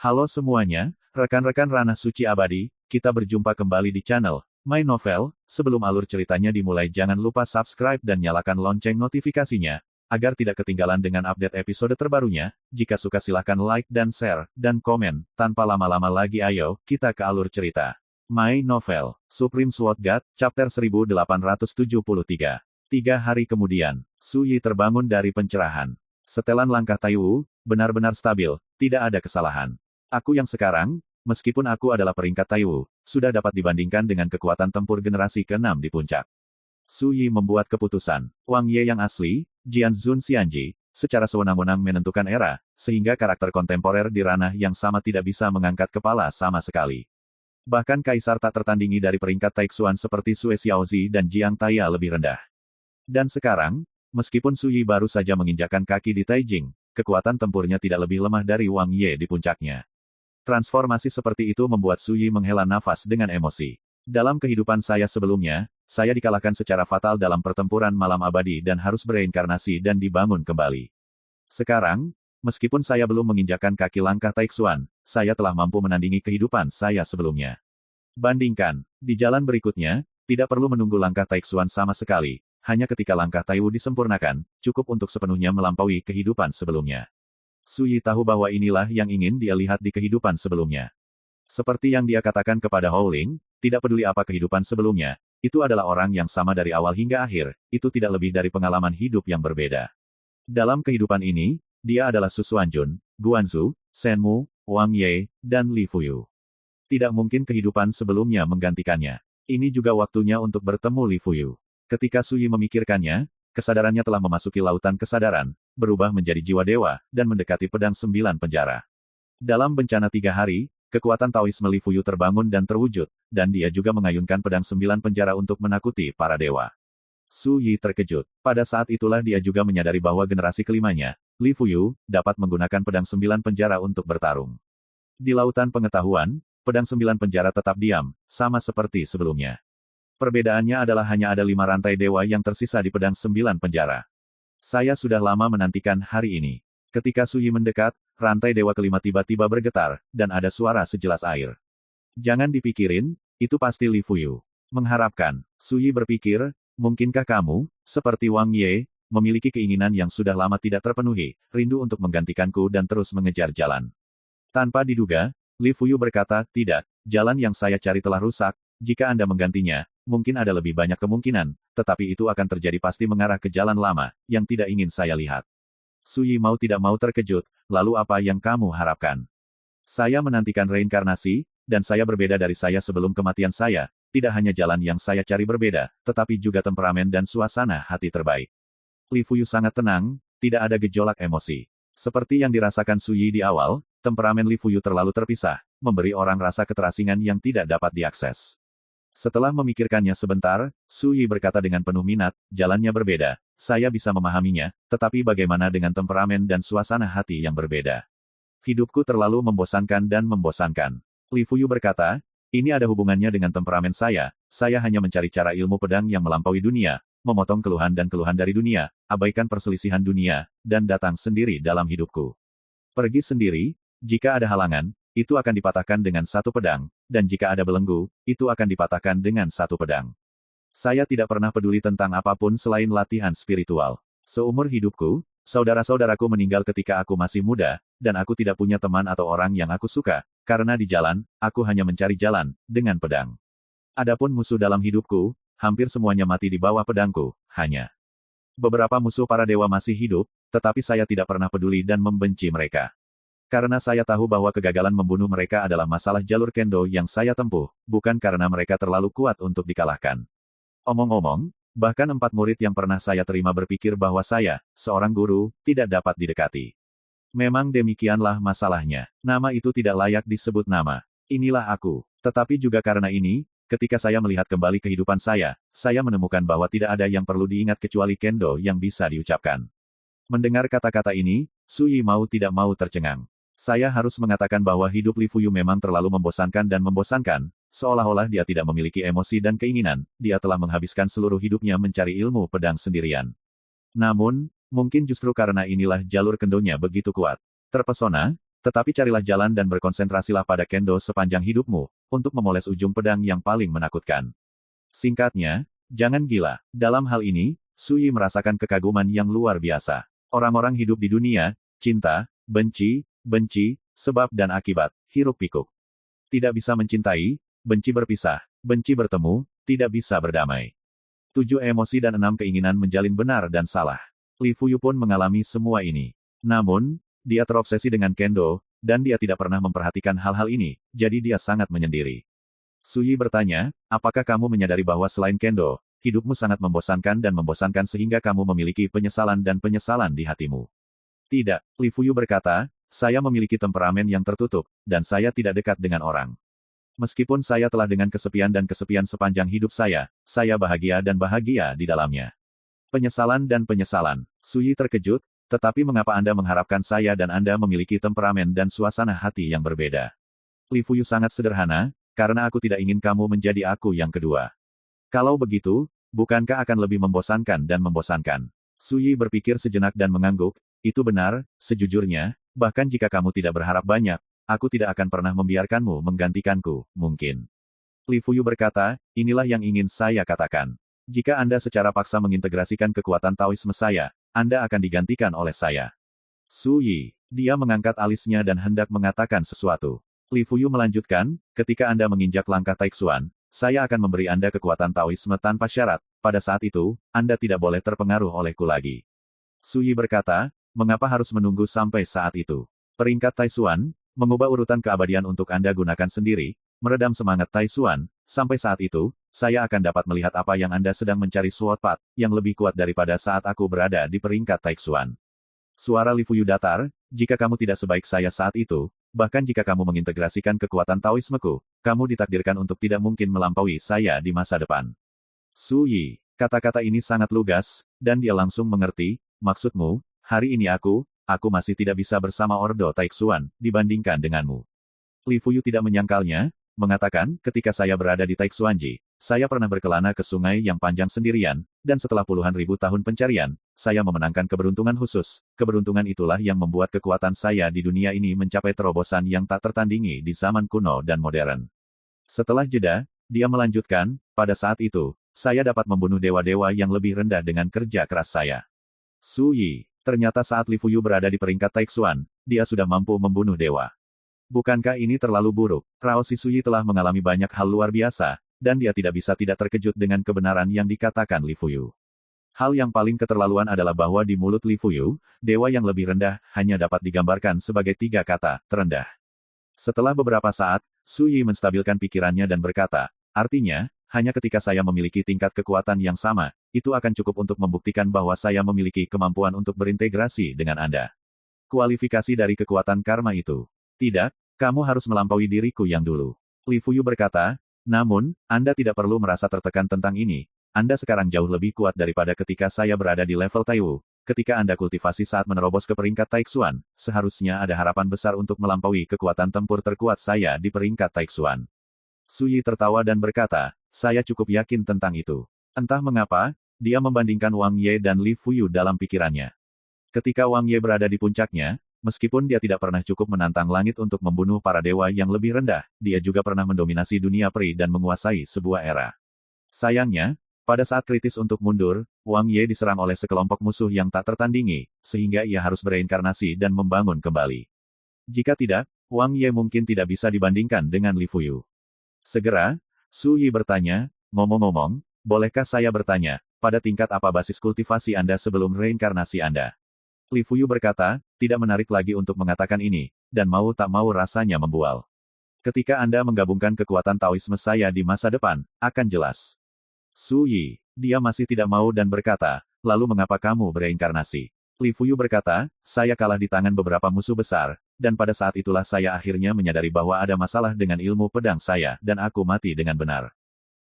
Halo semuanya, rekan-rekan Ranah Suci Abadi, kita berjumpa kembali di channel My Novel. Sebelum alur ceritanya dimulai jangan lupa subscribe dan nyalakan lonceng notifikasinya, agar tidak ketinggalan dengan update episode terbarunya. Jika suka silahkan like dan share, dan komen. Tanpa lama-lama lagi ayo, kita ke alur cerita. My Novel, Supreme Sword God, Chapter 1873. 3 hari kemudian, Su Yi terbangun dari pencerahan. Setelan langkah Taiwu, benar-benar stabil, tidak ada kesalahan. Aku yang sekarang, meskipun aku adalah peringkat Taiwu, sudah dapat dibandingkan dengan kekuatan tempur generasi ke-6 di puncak. Su Yi membuat keputusan. Wang Ye yang asli, Jian Zun Xianji, secara sewenang-wenang menentukan era, sehingga karakter kontemporer di ranah yang sama tidak bisa mengangkat kepala sama sekali. Bahkan kaisar tak tertandingi dari peringkat Taixuan seperti Sue Xiaozi dan Jiang Taya lebih rendah. Dan sekarang, meskipun Su Yi baru saja menginjakkan kaki di Taijing, kekuatan tempurnya tidak lebih lemah dari Wang Ye di puncaknya. Transformasi seperti itu membuat Su Yi menghela nafas dengan emosi. Dalam kehidupan saya sebelumnya, saya dikalahkan secara fatal dalam pertempuran malam abadi dan harus bereinkarnasi dan dibangun kembali. Sekarang, meskipun saya belum menginjakkan kaki langkah Taixuan, saya telah mampu menandingi kehidupan saya sebelumnya. Bandingkan, di jalan berikutnya, tidak perlu menunggu langkah Taixuan sama sekali. Hanya ketika langkah Taiwu disempurnakan, cukup untuk sepenuhnya melampaui kehidupan sebelumnya. Su Yi tahu bahwa inilah yang ingin dia lihat di kehidupan sebelumnya. Seperti yang dia katakan kepada Howling, tidak peduli apa kehidupan sebelumnya, itu adalah orang yang sama dari awal hingga akhir, itu tidak lebih dari pengalaman hidup yang berbeda. Dalam kehidupan ini, dia adalah Su Xuanjun, Guanzu, Shenmu, Wang Ye, dan Li Fuyu. Tidak mungkin kehidupan sebelumnya menggantikannya. Ini juga waktunya untuk bertemu Li Fuyu. Ketika Su Yi memikirkannya, kesadarannya telah memasuki lautan kesadaran, berubah menjadi jiwa dewa, dan mendekati pedang 9 penjara. Dalam bencana 3 hari, kekuatan Taoisme Li Fuyu terbangun dan terwujud, dan dia juga mengayunkan pedang 9 penjara untuk menakuti para dewa. Su Yi terkejut. Pada saat itulah dia juga menyadari bahwa generasi kelimanya, Li Fuyu, dapat menggunakan pedang 9 penjara untuk bertarung. Di lautan pengetahuan, pedang 9 penjara tetap diam, sama seperti sebelumnya. Perbedaannya adalah hanya ada 5 rantai dewa yang tersisa di pedang 9 penjara. Saya sudah lama menantikan hari ini. Ketika Su Yi mendekat, rantai dewa kelima tiba-tiba bergetar, dan ada suara sejelas air. Jangan dipikirin, itu pasti Li Fuyu. Mengharapkan, Su Yi berpikir, mungkinkah kamu, seperti Wang Ye, memiliki keinginan yang sudah lama tidak terpenuhi, rindu untuk menggantikanku dan terus mengejar jalan. Tanpa diduga, Li Fuyu berkata, tidak, jalan yang saya cari telah rusak, jika Anda menggantinya, mungkin ada lebih banyak kemungkinan, tetapi itu akan terjadi pasti mengarah ke jalan lama, yang tidak ingin saya lihat. Su Yi mau tidak mau terkejut, lalu apa yang kamu harapkan? Saya menantikan reinkarnasi, dan saya berbeda dari saya sebelum kematian saya, tidak hanya jalan yang saya cari berbeda, tetapi juga temperamen dan suasana hati terbaik. Li Fuyu sangat tenang, tidak ada gejolak emosi. Seperti yang dirasakan Su Yi di awal, temperamen Li Fuyu terlalu terpisah, memberi orang rasa keterasingan yang tidak dapat diakses. Setelah memikirkannya sebentar, Su Yi berkata dengan penuh minat, jalannya berbeda, saya bisa memahaminya, tetapi bagaimana dengan temperamen dan suasana hati yang berbeda? Hidupku terlalu membosankan dan membosankan. Li Fuyu berkata, ini ada hubungannya dengan temperamen saya hanya mencari cara ilmu pedang yang melampaui dunia, memotong keluhan dan keluhan dari dunia, abaikan perselisihan dunia, dan datang sendiri dalam hidupku. Pergi sendiri, jika ada halangan, itu akan dipatahkan dengan satu pedang, dan jika ada belenggu, itu akan dipatahkan dengan satu pedang. Saya tidak pernah peduli tentang apapun selain latihan spiritual. Seumur hidupku, saudara-saudaraku meninggal ketika aku masih muda, dan aku tidak punya teman atau orang yang aku suka, karena di jalan, aku hanya mencari jalan, dengan pedang. Adapun musuh dalam hidupku, hampir semuanya mati di bawah pedangku, hanya beberapa musuh para dewa masih hidup, tetapi saya tidak pernah peduli dan membenci mereka. Karena saya tahu bahwa kegagalan membunuh mereka adalah masalah jalur kendo yang saya tempuh, bukan karena mereka terlalu kuat untuk dikalahkan. Omong-omong, bahkan 4 murid yang pernah saya terima berpikir bahwa saya, seorang guru, tidak dapat didekati. Memang demikianlah masalahnya. Nama itu tidak layak disebut nama. Inilah aku. Tetapi juga karena ini, ketika saya melihat kembali kehidupan saya menemukan bahwa tidak ada yang perlu diingat kecuali kendo yang bisa diucapkan. Mendengar kata-kata ini, Su Yi mau tidak mau tercengang. Saya harus mengatakan bahwa hidup Li Fuyu memang terlalu membosankan, seolah-olah dia tidak memiliki emosi dan keinginan, dia telah menghabiskan seluruh hidupnya mencari ilmu pedang sendirian. Namun, mungkin justru karena inilah jalur kendonya begitu kuat. Terpesona, Tetapi carilah jalan dan berkonsentrasilah pada kendo sepanjang hidupmu, untuk memoles ujung pedang yang paling menakutkan. Singkatnya, jangan gila. Dalam hal ini, Sui merasakan kekaguman yang luar biasa. Orang-orang hidup di dunia, cinta, benci, sebab dan akibat, hiruk-pikuk. Tidak bisa mencintai, benci berpisah, benci bertemu, tidak bisa berdamai. 7 emosi dan 6 keinginan menjalin benar dan salah. Li Fuyu pun mengalami semua ini. Namun, dia terobsesi dengan kendo, dan dia tidak pernah memperhatikan hal-hal ini, jadi dia sangat menyendiri. Sui bertanya, apakah kamu menyadari bahwa selain kendo, hidupmu sangat membosankan sehingga kamu memiliki penyesalan di hatimu? Tidak, Li Fuyu berkata, saya memiliki temperamen yang tertutup, dan saya tidak dekat dengan orang. Meskipun saya telah dengan kesepian sepanjang hidup saya bahagia di dalamnya. Penyesalan. Sui terkejut, tetapi mengapa Anda mengharapkan saya dan Anda memiliki temperamen dan suasana hati yang berbeda? Li Fuyu sangat sederhana, karena aku tidak ingin kamu menjadi aku yang kedua. Kalau begitu, bukankah akan lebih membosankan? Sui berpikir sejenak dan mengangguk, itu benar, sejujurnya, bahkan jika kamu tidak berharap banyak, aku tidak akan pernah membiarkanmu menggantikanku, mungkin. Li Fuyu berkata, inilah yang ingin saya katakan. Jika Anda secara paksa mengintegrasikan kekuatan Taoisme saya, Anda akan digantikan oleh saya. Sui, dia mengangkat alisnya dan hendak mengatakan sesuatu. Li Fuyu melanjutkan, ketika Anda menginjak langkah Taixuan, saya akan memberi Anda kekuatan Taoisme tanpa syarat, pada saat itu, Anda tidak boleh terpengaruh olehku lagi. Sui berkata, mengapa harus menunggu sampai saat itu? Peringkat Taixuan, mengubah urutan keabadian untuk Anda gunakan sendiri, meredam semangat Taixuan, sampai saat itu, saya akan dapat melihat apa yang Anda sedang mencari Sword Path, yang lebih kuat daripada saat aku berada di peringkat Taixuan. Suara Li Fuyu datar, jika kamu tidak sebaik saya saat itu, bahkan jika kamu mengintegrasikan kekuatan Taoismeku, kamu ditakdirkan untuk tidak mungkin melampaui saya di masa depan. Sui, kata-kata ini sangat lugas, dan dia langsung mengerti, maksudmu, hari ini aku masih tidak bisa bersama Ordo Taixuan, dibandingkan denganmu. Li Fuyu tidak menyangkalnya, mengatakan, ketika saya berada di Taixuanji, saya pernah berkelana ke sungai yang panjang sendirian, dan setelah puluhan ribu tahun pencarian, saya memenangkan keberuntungan khusus. Keberuntungan itulah yang membuat kekuatan saya di dunia ini mencapai terobosan yang tak tertandingi di zaman kuno dan modern. Setelah jeda, dia melanjutkan, pada saat itu, saya dapat membunuh dewa-dewa yang lebih rendah dengan kerja keras saya. Sui, ternyata saat Li Fuyu berada di peringkat Taixuan, dia sudah mampu membunuh dewa. Bukankah ini terlalu buruk? Rao Sisui telah mengalami banyak hal luar biasa, dan dia tidak bisa tidak terkejut dengan kebenaran yang dikatakan Li Fuyu. Hal yang paling keterlaluan adalah bahwa di mulut Li Fuyu, dewa yang lebih rendah, hanya dapat digambarkan sebagai 3 kata, terendah. Setelah beberapa saat, Sui menstabilkan pikirannya dan berkata, artinya, hanya ketika saya memiliki tingkat kekuatan yang sama, itu akan cukup untuk membuktikan bahwa saya memiliki kemampuan untuk berintegrasi dengan Anda. Kualifikasi dari kekuatan karma itu. Tidak, kamu harus melampaui diriku yang dulu. Li Fuyu berkata, namun, Anda tidak perlu merasa tertekan tentang ini. Anda sekarang jauh lebih kuat daripada ketika saya berada di level Taiwu. Ketika Anda kultivasi saat menerobos ke peringkat Taixuan, seharusnya ada harapan besar untuk melampaui kekuatan tempur terkuat saya di peringkat Taixuan. Sui tertawa dan berkata, saya cukup yakin tentang itu. Entah mengapa, dia membandingkan Wang Ye dan Li Fuyu dalam pikirannya. Ketika Wang Ye berada di puncaknya, meskipun dia tidak pernah cukup menantang langit untuk membunuh para dewa yang lebih rendah, dia juga pernah mendominasi dunia peri dan menguasai sebuah era. Sayangnya, pada saat kritis untuk mundur, Wang Ye diserang oleh sekelompok musuh yang tak tertandingi, sehingga ia harus bereinkarnasi dan membangun kembali. Jika tidak, Wang Ye mungkin tidak bisa dibandingkan dengan Li Fuyu. Segera, Sui bertanya, ngomong-ngomong, bolehkah saya bertanya, pada tingkat apa basis kultivasi Anda sebelum reinkarnasi Anda? Li Fuyu berkata, tidak menarik lagi untuk mengatakan ini, dan mau tak mau rasanya membual. Ketika Anda menggabungkan kekuatan Taoisme saya di masa depan, akan jelas. Sui, dia masih tidak mau dan berkata, lalu mengapa kamu bereinkarnasi? Li Fuyu berkata, saya kalah di tangan beberapa musuh besar, dan pada saat itulah saya akhirnya menyadari bahwa ada masalah dengan ilmu pedang saya, dan aku mati dengan benar.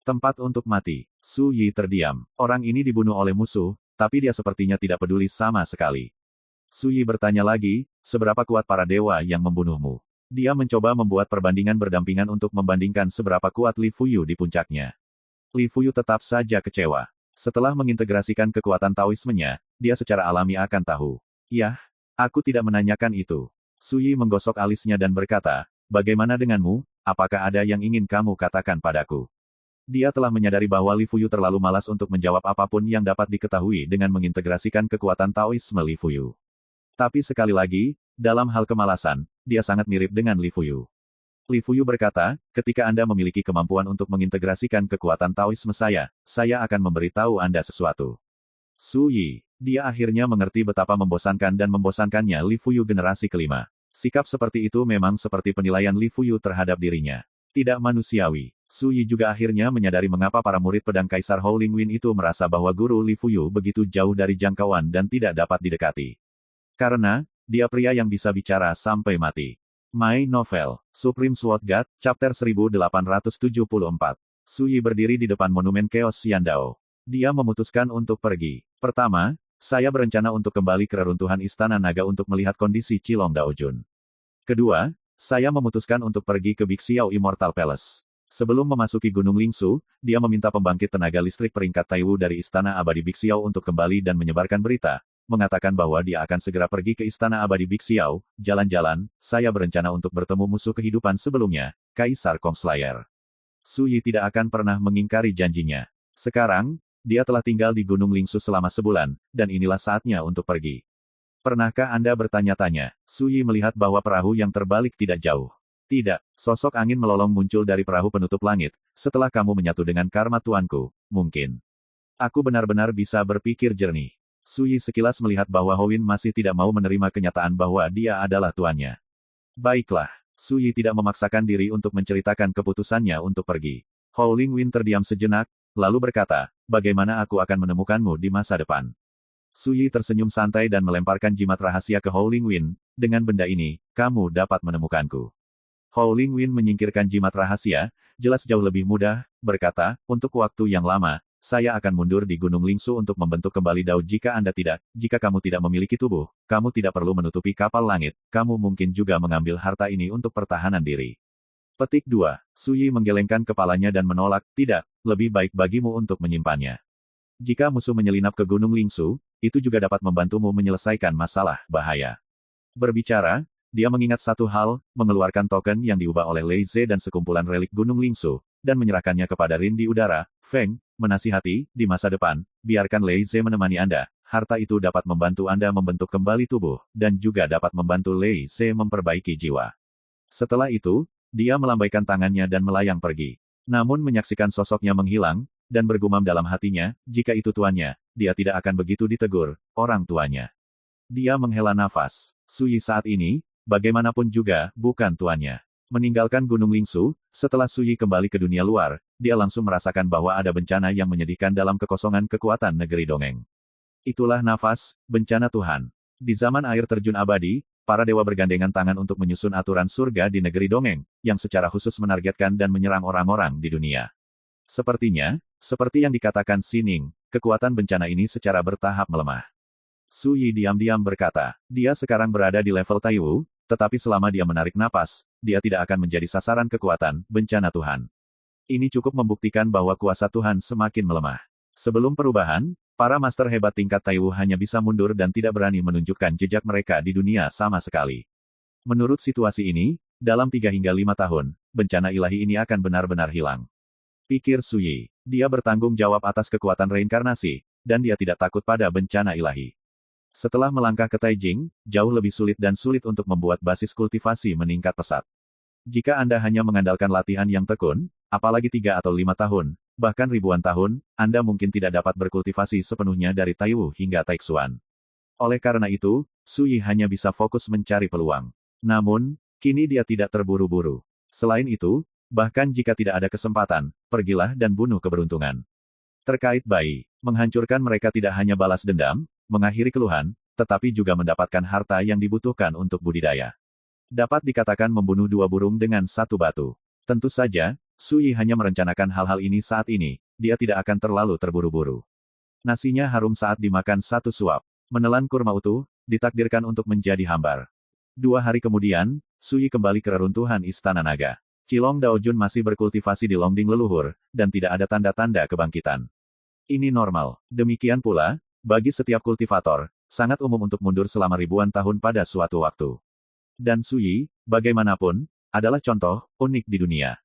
Tempat untuk mati. Sui terdiam. Orang ini dibunuh oleh musuh, tapi dia sepertinya tidak peduli sama sekali. Sui bertanya lagi, seberapa kuat para dewa yang membunuhmu? Dia mencoba membuat perbandingan berdampingan untuk membandingkan seberapa kuat Li Fuyu di puncaknya. Li Fuyu tetap saja kecewa. Setelah mengintegrasikan kekuatan Taoismenya, dia secara alami akan tahu. Yah, aku tidak menanyakan itu. Suyi menggosok alisnya dan berkata, bagaimana denganmu, apakah ada yang ingin kamu katakan padaku? Dia telah menyadari bahwa Li Fuyu terlalu malas untuk menjawab apapun yang dapat diketahui dengan mengintegrasikan kekuatan Taoisme Li Fuyu. Tapi sekali lagi, dalam hal kemalasan, dia sangat mirip dengan Li Fuyu. Li Fuyu berkata, ketika Anda memiliki kemampuan untuk mengintegrasikan kekuatan Taoisme saya akan memberitahu Anda sesuatu. Suyi, dia akhirnya mengerti betapa membosankan dan membosankannya Li Fuyu generasi kelima. Sikap seperti itu memang seperti penilaian Li Fuyu terhadap dirinya. Tidak manusiawi. Suyi juga akhirnya menyadari mengapa para murid pedang Kaisar Howling Wind itu merasa bahwa guru Li Fuyu begitu jauh dari jangkauan dan tidak dapat didekati. Karena, dia pria yang bisa bicara sampai mati. My Novel, Supreme Sword God, Chapter 1874. Suyi berdiri di depan monumen Chaos Xiandao. Dia memutuskan untuk pergi. Pertama, saya berencana untuk kembali ke reruntuhan Istana Naga untuk melihat kondisi Qilong Daojun. Kedua, saya memutuskan untuk pergi ke Big Xiao Immortal Palace. Sebelum memasuki Gunung Lingsu, dia meminta pembangkit tenaga listrik peringkat Taiwu dari Istana Abadi Big Xiao untuk kembali dan menyebarkan berita, mengatakan bahwa dia akan segera pergi ke Istana Abadi Big Xiao. Jalan-jalan, saya berencana untuk bertemu musuh kehidupan sebelumnya, Kaisar Kongslayer. Suyi tidak akan pernah mengingkari janjinya. Sekarang, dia telah tinggal di Gunung Lingsu selama sebulan, dan inilah saatnya untuk pergi. Pernahkah Anda bertanya-tanya? Suyi melihat bahwa perahu yang terbalik tidak jauh. Tidak, sosok angin melolong muncul dari perahu penutup langit. Setelah kamu menyatu dengan karma tuanku, mungkin. Aku benar-benar bisa berpikir jernih. Suyi sekilas melihat bahwa Howin masih tidak mau menerima kenyataan bahwa dia adalah tuannya. Baiklah, Suyi tidak memaksakan diri untuk menceritakan keputusannya untuk pergi. Howling Wind terdiam sejenak, lalu berkata, bagaimana aku akan menemukanmu di masa depan? Suyi tersenyum santai dan melemparkan jimat rahasia ke Howling Wind. Dengan benda ini, kamu dapat menemukanku. Howling Wind menyingkirkan jimat rahasia, jelas jauh lebih mudah, berkata, untuk waktu yang lama, saya akan mundur di Gunung Lingsu untuk membentuk kembali Dao jika kamu tidak memiliki tubuh, kamu tidak perlu menutupi kapal langit, kamu mungkin juga mengambil harta ini untuk pertahanan diri. Petik 2. Suyi menggelengkan kepalanya dan menolak, tidak, lebih baik bagimu untuk menyimpannya. Jika musuh menyelinap ke Gunung Lingsu, itu juga dapat membantumu menyelesaikan masalah bahaya. Berbicara, dia mengingat satu hal, mengeluarkan token yang diubah oleh Lei Ze dan sekumpulan relik Gunung Lingsu, dan menyerahkannya kepada Rin di udara. Feng, menasihati, di masa depan, biarkan Lei Ze menemani Anda, harta itu dapat membantu Anda membentuk kembali tubuh, dan juga dapat membantu Lei Ze memperbaiki jiwa. Setelah itu, dia melambaikan tangannya dan melayang pergi. Namun menyaksikan sosoknya menghilang, dan bergumam dalam hatinya, jika itu tuannya, dia tidak akan begitu ditegur, orang tuanya. Dia menghela nafas. Suyi saat ini, bagaimanapun juga, bukan tuannya. Meninggalkan Gunung Lingsu, setelah Suyi kembali ke dunia luar, dia langsung merasakan bahwa ada bencana yang menyedihkan dalam kekosongan kekuatan negeri dongeng. Itulah nafas, bencana Tuhan. Di zaman air terjun abadi, para dewa bergandengan tangan untuk menyusun aturan surga di negeri dongeng, yang secara khusus menargetkan dan menyerang orang-orang di dunia. Sepertinya, seperti yang dikatakan Sining, kekuatan bencana ini secara bertahap melemah. Suyi diam-diam berkata, dia sekarang berada di level Taiwu, tetapi selama dia menarik napas, dia tidak akan menjadi sasaran kekuatan bencana Tuhan. Ini cukup membuktikan bahwa kuasa Tuhan semakin melemah. Sebelum perubahan, para master hebat tingkat Taiwu hanya bisa mundur dan tidak berani menunjukkan jejak mereka di dunia sama sekali. Menurut situasi ini, dalam 3 hingga 5 tahun, bencana ilahi ini akan benar-benar hilang. Pikir Suyi, dia bertanggung jawab atas kekuatan reinkarnasi, dan dia tidak takut pada bencana ilahi. Setelah melangkah ke Taijing, jauh lebih sulit dan sulit untuk membuat basis kultivasi meningkat pesat. Jika Anda hanya mengandalkan latihan yang tekun, apalagi 3 atau 5 tahun, bahkan ribuan tahun, Anda mungkin tidak dapat berkultivasi sepenuhnya dari Taiwu hingga Taixuan. Oleh karena itu, Suyi hanya bisa fokus mencari peluang. Namun, kini dia tidak terburu-buru. Selain itu, bahkan jika tidak ada kesempatan, pergilah dan bunuh keberuntungan. Terkait bayi, menghancurkan mereka tidak hanya balas dendam, mengakhiri keluhan, tetapi juga mendapatkan harta yang dibutuhkan untuk budidaya. Dapat dikatakan membunuh 2 burung dengan 1 batu. Tentu saja, Suyi hanya merencanakan hal-hal ini saat ini, dia tidak akan terlalu terburu-buru. Nasinya harum saat dimakan 1 suap. Menelan kurma utuh, ditakdirkan untuk menjadi hambar. 2 hari kemudian, Suyi kembali ke reruntuhan Istana Naga. Qilong Daojun masih berkultivasi di Longding leluhur, dan tidak ada tanda-tanda kebangkitan. Ini normal. Demikian pula, bagi setiap kultivator, sangat umum untuk mundur selama ribuan tahun pada suatu waktu. Dan Suyi, bagaimanapun, adalah contoh unik di dunia.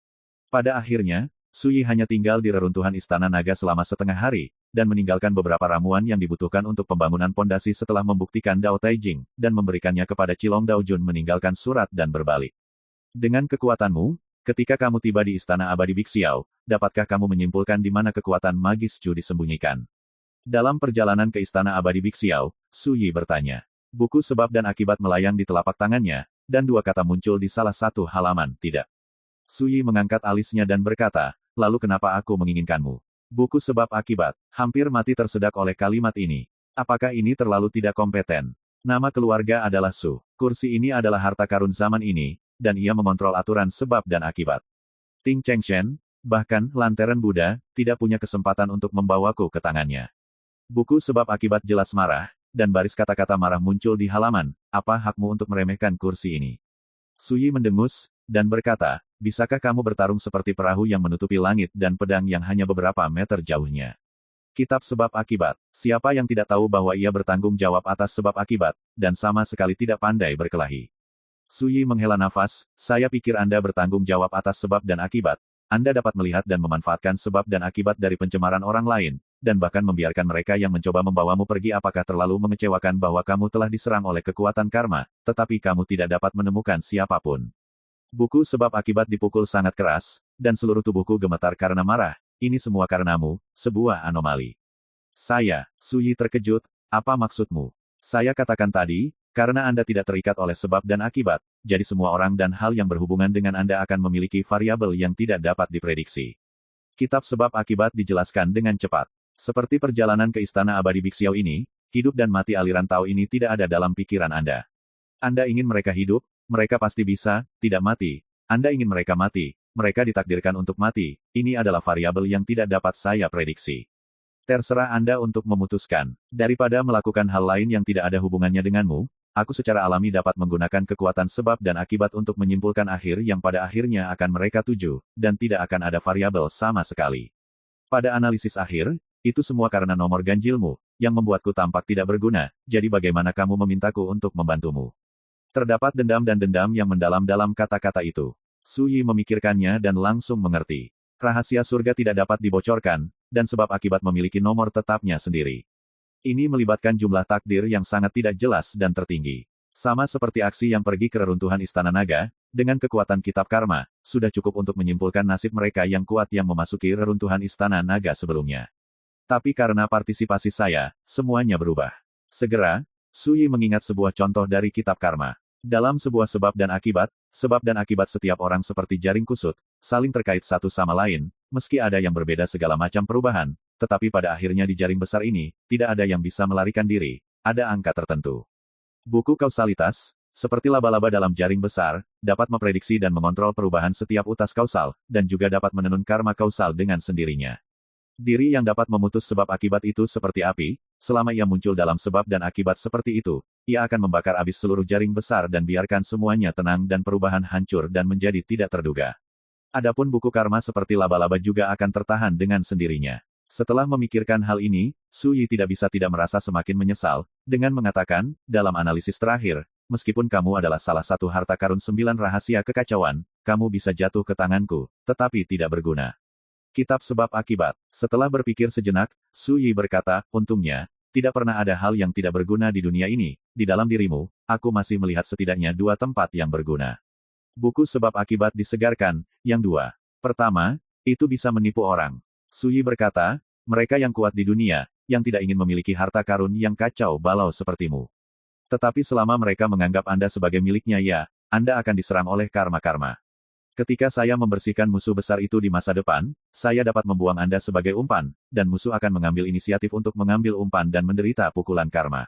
Pada akhirnya, Suyi hanya tinggal di reruntuhan Istana Naga selama setengah hari, dan meninggalkan beberapa ramuan yang dibutuhkan untuk pembangunan pondasi setelah membuktikan Dao Taijing, dan memberikannya kepada Qilong Daojun meninggalkan surat dan berbalik. Dengan kekuatanmu, ketika kamu tiba di Istana Abadi Bixiao, dapatkah kamu menyimpulkan di mana kekuatan magis Chu disembunyikan? Dalam perjalanan ke Istana Abadi Bixiao, Suyi bertanya. Buku sebab dan akibat melayang di telapak tangannya, dan dua kata muncul di salah satu halaman, tidak. Suyi mengangkat alisnya dan berkata, lalu kenapa aku menginginkanmu? Buku sebab akibat, hampir mati tersedak oleh kalimat ini. Apakah ini terlalu tidak kompeten? Nama keluarga adalah Su. Kursi ini adalah harta karun zaman ini, dan ia mengontrol aturan sebab dan akibat. Ting Chengshen, bahkan Lanteren Buddha, tidak punya kesempatan untuk membawaku ke tangannya. Buku sebab akibat jelas marah, dan baris kata-kata marah muncul di halaman, apa hakmu untuk meremehkan kursi ini? Suyi mendengus, dan berkata, bisakah kamu bertarung seperti perahu yang menutupi langit dan pedang yang hanya beberapa meter jauhnya? Kitab sebab akibat, siapa yang tidak tahu bahwa ia bertanggung jawab atas sebab akibat, dan sama sekali tidak pandai berkelahi? Suyi menghela nafas, saya pikir Anda bertanggung jawab atas sebab dan akibat. Anda dapat melihat dan memanfaatkan sebab dan akibat dari pencemaran orang lain, dan bahkan membiarkan mereka yang mencoba membawamu pergi. Apakah terlalu mengecewakan bahwa kamu telah diserang oleh kekuatan karma, tetapi kamu tidak dapat menemukan siapapun? Buku sebab akibat dipukul sangat keras, dan seluruh tubuhku gemetar karena marah. Ini semua karenamu, sebuah anomali. Suyi terkejut, apa maksudmu? Saya katakan tadi, karena Anda tidak terikat oleh sebab dan akibat, jadi semua orang dan hal yang berhubungan dengan Anda akan memiliki variabel yang tidak dapat diprediksi. Kitab sebab akibat dijelaskan dengan cepat. Seperti perjalanan ke Istana Abadi Bixiao ini, hidup dan mati aliran Tao ini tidak ada dalam pikiran Anda. Anda ingin mereka hidup, mereka pasti bisa, tidak mati. Anda ingin mereka mati, mereka ditakdirkan untuk mati. Ini adalah variabel yang tidak dapat saya prediksi. Terserah Anda untuk memutuskan. Daripada melakukan hal lain yang tidak ada hubungannya denganmu, aku secara alami dapat menggunakan kekuatan sebab dan akibat untuk menyimpulkan akhir yang pada akhirnya akan mereka tuju, dan tidak akan ada variabel sama sekali. Pada analisis akhir, itu semua karena nomor ganjilmu, yang membuatku tampak tidak berguna, jadi bagaimana kamu memintaku untuk membantumu? Terdapat dendam dan dendam yang mendalam dalam kata-kata itu. Suyi memikirkannya dan langsung mengerti. Rahasia surga tidak dapat dibocorkan, dan sebab akibat memiliki nomor tetapnya sendiri. Ini melibatkan jumlah takdir yang sangat tidak jelas dan tertinggi. Sama seperti aksi yang pergi ke reruntuhan Istana Naga, dengan kekuatan kitab karma, sudah cukup untuk menyimpulkan nasib mereka yang kuat yang memasuki reruntuhan Istana Naga sebelumnya. Tapi karena partisipasi saya, semuanya berubah. Segera, Suyi mengingat sebuah contoh dari kitab karma. Dalam sebuah sebab dan akibat setiap orang seperti jaring kusut, saling terkait satu sama lain, meski ada yang berbeda segala macam perubahan, tetapi pada akhirnya di jaring besar ini, tidak ada yang bisa melarikan diri, ada angka tertentu. Buku kausalitas, seperti laba-laba dalam jaring besar, dapat memprediksi dan mengontrol perubahan setiap utas kausal, dan juga dapat menenun karma kausal dengan sendirinya. Diri yang dapat memutus sebab akibat itu seperti api, selama ia muncul dalam sebab dan akibat seperti itu, ia akan membakar habis seluruh jaring besar dan biarkan semuanya tenang dan perubahan hancur dan menjadi tidak terduga. Adapun buku karma seperti laba-laba juga akan tertahan dengan sendirinya. Setelah memikirkan hal ini, Suyi tidak bisa tidak merasa semakin menyesal, dengan mengatakan, dalam analisis terakhir, meskipun kamu adalah salah satu harta karun 9 rahasia kekacauan, kamu bisa jatuh ke tanganku, tetapi tidak berguna. Kitab sebab akibat. Setelah berpikir sejenak, Suyi berkata, untungnya, tidak pernah ada hal yang tidak berguna di dunia ini, di dalam dirimu, aku masih melihat setidaknya 2 tempat yang berguna. Buku sebab akibat disegarkan, yang 2. Pertama, itu bisa menipu orang. Suyi berkata, mereka yang kuat di dunia, yang tidak ingin memiliki harta karun yang kacau balau sepertimu. Tetapi selama mereka menganggap Anda sebagai miliknya ya, Anda akan diserang oleh karma-karma. Ketika saya membersihkan musuh besar itu di masa depan, saya dapat membuang Anda sebagai umpan, dan musuh akan mengambil inisiatif untuk mengambil umpan dan menderita pukulan karma.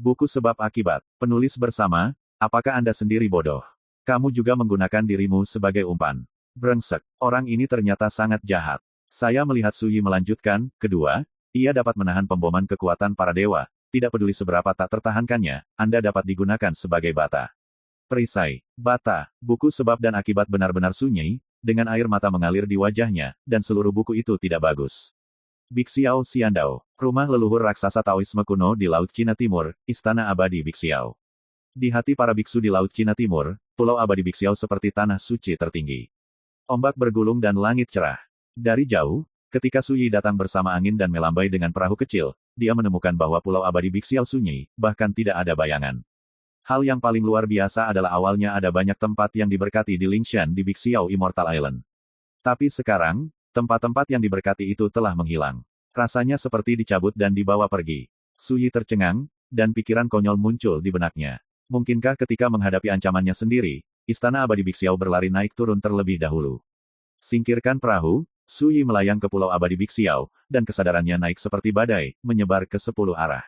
Buku sebab akibat, penulis bersama, apakah Anda sendiri bodoh? Kamu juga menggunakan dirimu sebagai umpan. Brengsek, orang ini ternyata sangat jahat. Saya melihat Suyi melanjutkan, kedua, ia dapat menahan pemboman kekuatan para dewa, tidak peduli seberapa tak tertahankannya, Anda dapat digunakan sebagai bata. Perisai, bata, buku sebab dan akibat benar-benar sunyi, dengan air mata mengalir di wajahnya, dan seluruh buku itu tidak bagus. Bixiao Xiandao, rumah leluhur raksasa Taoisme kuno di Laut Cina Timur, Istana Abadi Bixiao. Di hati para biksu di Laut Cina Timur, Pulau Abadi Bixiao seperti tanah suci tertinggi. Ombak bergulung dan langit cerah. Dari jauh, ketika Suyi datang bersama angin dan melambai dengan perahu kecil, dia menemukan bahwa Pulau Abadi Bixiao sunyi, bahkan tidak ada bayangan. Hal yang paling luar biasa adalah awalnya ada banyak tempat yang diberkati di Lingshan di Bixiao Immortal Island. Tapi sekarang, tempat-tempat yang diberkati itu telah menghilang. Rasanya seperti dicabut dan dibawa pergi. Suyi tercengang, dan pikiran konyol muncul di benaknya. Mungkinkah ketika menghadapi ancamannya sendiri, Istana Abadi Bixiao berlari naik turun terlebih dahulu? Singkirkan perahu, Suyi melayang ke Pulau Abadi Bixiao, dan kesadarannya naik seperti badai, menyebar ke 10 arah.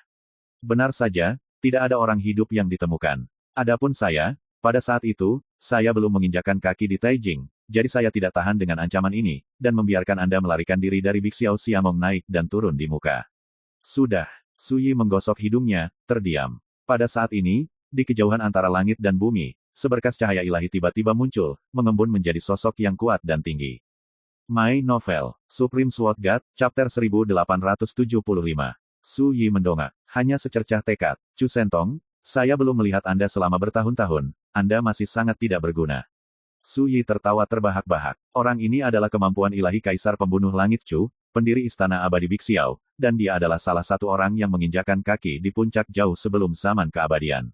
Benar saja, tidak ada orang hidup yang ditemukan. Adapun saya, pada saat itu, saya belum menginjakkan kaki di Taijing, jadi saya tidak tahan dengan ancaman ini, dan membiarkan Anda melarikan diri dari Bixiao Siamong naik dan turun di muka. Sudah, Suyi menggosok hidungnya, terdiam. Pada saat ini, di kejauhan antara langit dan bumi, seberkas cahaya ilahi tiba-tiba muncul, mengembun menjadi sosok yang kuat dan tinggi. My Novel, Supreme Sword God, Chapter 1875. Suyi mendongak. Hanya secercah tekad. Chu Sentong, saya belum melihat Anda selama bertahun-tahun, Anda masih sangat tidak berguna. Suyi tertawa terbahak-bahak. Orang ini adalah kemampuan ilahi Kaisar Pembunuh Langit Chu, pendiri Istana Abadi Bixiao, dan dia adalah salah satu orang yang menginjakan kaki di puncak jauh sebelum zaman keabadian.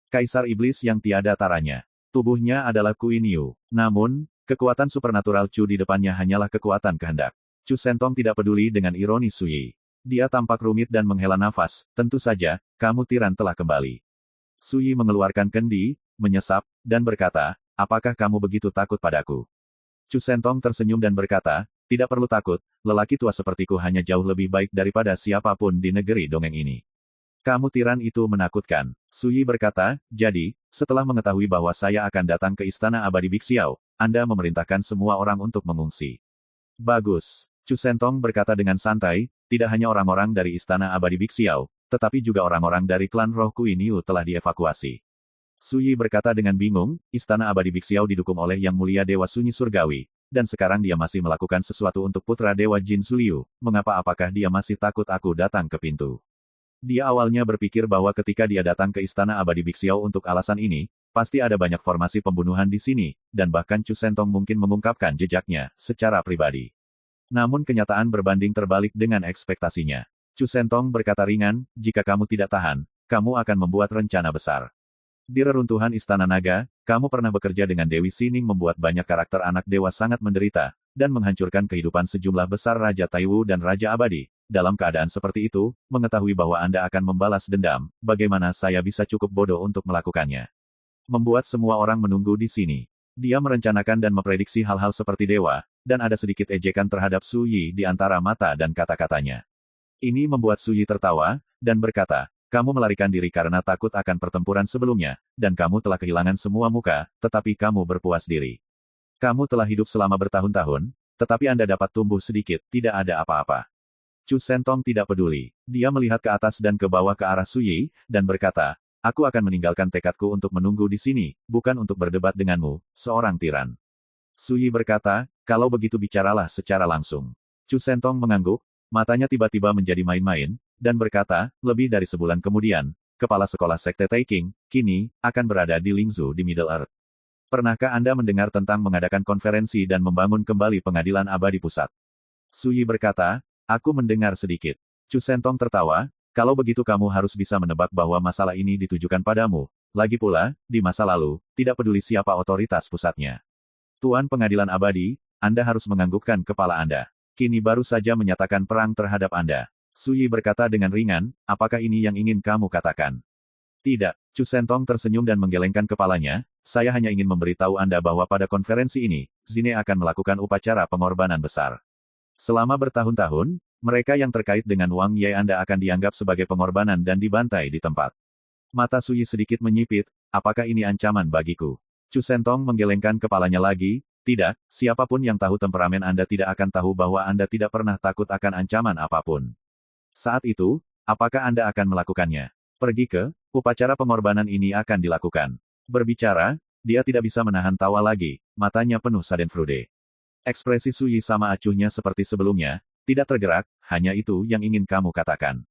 Kaisar Iblis yang tiada taranya. Tubuhnya adalah Queen Yu. Namun, kekuatan supernatural Chu di depannya hanyalah kekuatan kehendak. Chu Sentong tidak peduli dengan ironi Suyi. Dia tampak rumit dan menghela nafas, tentu saja, kamu tiran telah kembali. Suyi mengeluarkan kendi, menyesap, dan berkata, apakah kamu begitu takut padaku? Chu Sentong tersenyum dan berkata, tidak perlu takut, lelaki tua sepertiku hanya jauh lebih baik daripada siapapun di negeri dongeng ini. Kamu tiran itu menakutkan. Suyi berkata, jadi, setelah mengetahui bahwa saya akan datang ke Istana Abadi Bixiao, Anda memerintahkan semua orang untuk mengungsi. Bagus. Chu Sentong berkata dengan santai, tidak hanya orang-orang dari Istana Abadi Bixiao, tetapi juga orang-orang dari klan Roh Queen Yu telah dievakuasi. Suyi berkata dengan bingung, Istana Abadi Bixiao didukung oleh Yang Mulia Dewa Sunyi Surgawi, dan sekarang dia masih melakukan sesuatu untuk putra Dewa Jin Suliu, apakah dia masih takut aku datang ke pintu? Dia awalnya berpikir bahwa ketika dia datang ke Istana Abadi Bixiao untuk alasan ini, pasti ada banyak formasi pembunuhan di sini, dan bahkan Chu Sentong mungkin mengungkapkan jejaknya, secara pribadi. Namun kenyataan berbanding terbalik dengan ekspektasinya. Chu Sentong berkata ringan, jika kamu tidak tahan, kamu akan membuat rencana besar. Di reruntuhan Istana Naga, kamu pernah bekerja dengan Dewi Sining membuat banyak karakter anak dewa sangat menderita, dan menghancurkan kehidupan sejumlah besar Raja Taiwu dan Raja Abadi. Dalam keadaan seperti itu, mengetahui bahwa Anda akan membalas dendam, bagaimana saya bisa cukup bodoh untuk melakukannya? Membuat semua orang menunggu di sini. Dia merencanakan dan memprediksi hal-hal seperti dewa, dan ada sedikit ejekan terhadap Suyi di antara mata dan kata-katanya. Ini membuat Suyi tertawa, dan berkata, kamu melarikan diri karena takut akan pertempuran sebelumnya, dan kamu telah kehilangan semua muka, tetapi kamu berpuas diri. Kamu telah hidup selama bertahun-tahun, tetapi Anda dapat tumbuh sedikit, tidak ada apa-apa. Chu Sentong tidak peduli. Dia melihat ke atas dan ke bawah ke arah Suyi, dan berkata, aku akan meninggalkan tekadku untuk menunggu di sini, bukan untuk berdebat denganmu, seorang tiran. Suyi berkata, kalau begitu bicaralah secara langsung. Chu Sentong mengangguk, matanya tiba-tiba menjadi main-main, dan berkata, lebih dari sebulan kemudian, kepala sekolah sekte Taiking, kini, akan berada di Lingzhou di Middle Earth. Pernahkah Anda mendengar tentang mengadakan konferensi dan membangun kembali pengadilan abadi pusat? Suyi berkata, aku mendengar sedikit. Chu Sentong tertawa, kalau begitu kamu harus bisa menebak bahwa masalah ini ditujukan padamu. Lagi pula, di masa lalu, tidak peduli siapa otoritas pusatnya. Tuan Pengadilan Abadi, Anda harus menganggukkan kepala Anda. Kini baru saja menyatakan perang terhadap Anda. Suyi berkata dengan ringan, apakah ini yang ingin kamu katakan? Tidak. Chu Sentong tersenyum dan menggelengkan kepalanya, saya hanya ingin memberitahu Anda bahwa pada konferensi ini, Zine akan melakukan upacara pengorbanan besar. Selama bertahun-tahun, mereka yang terkait dengan Wang Ye Anda akan dianggap sebagai pengorbanan dan dibantai di tempat. Mata Suyi sedikit menyipit, apakah ini ancaman bagiku? Chu Sentong menggelengkan kepalanya lagi, tidak, siapapun yang tahu temperamen Anda tidak akan tahu bahwa Anda tidak pernah takut akan ancaman apapun. Saat itu, apakah Anda akan melakukannya? Pergi ke, upacara pengorbanan ini akan dilakukan. Berbicara, dia tidak bisa menahan tawa lagi, matanya penuh schadenfreude. Ekspresi Suyi sama acuhnya seperti sebelumnya, tidak tergerak, hanya itu yang ingin kamu katakan.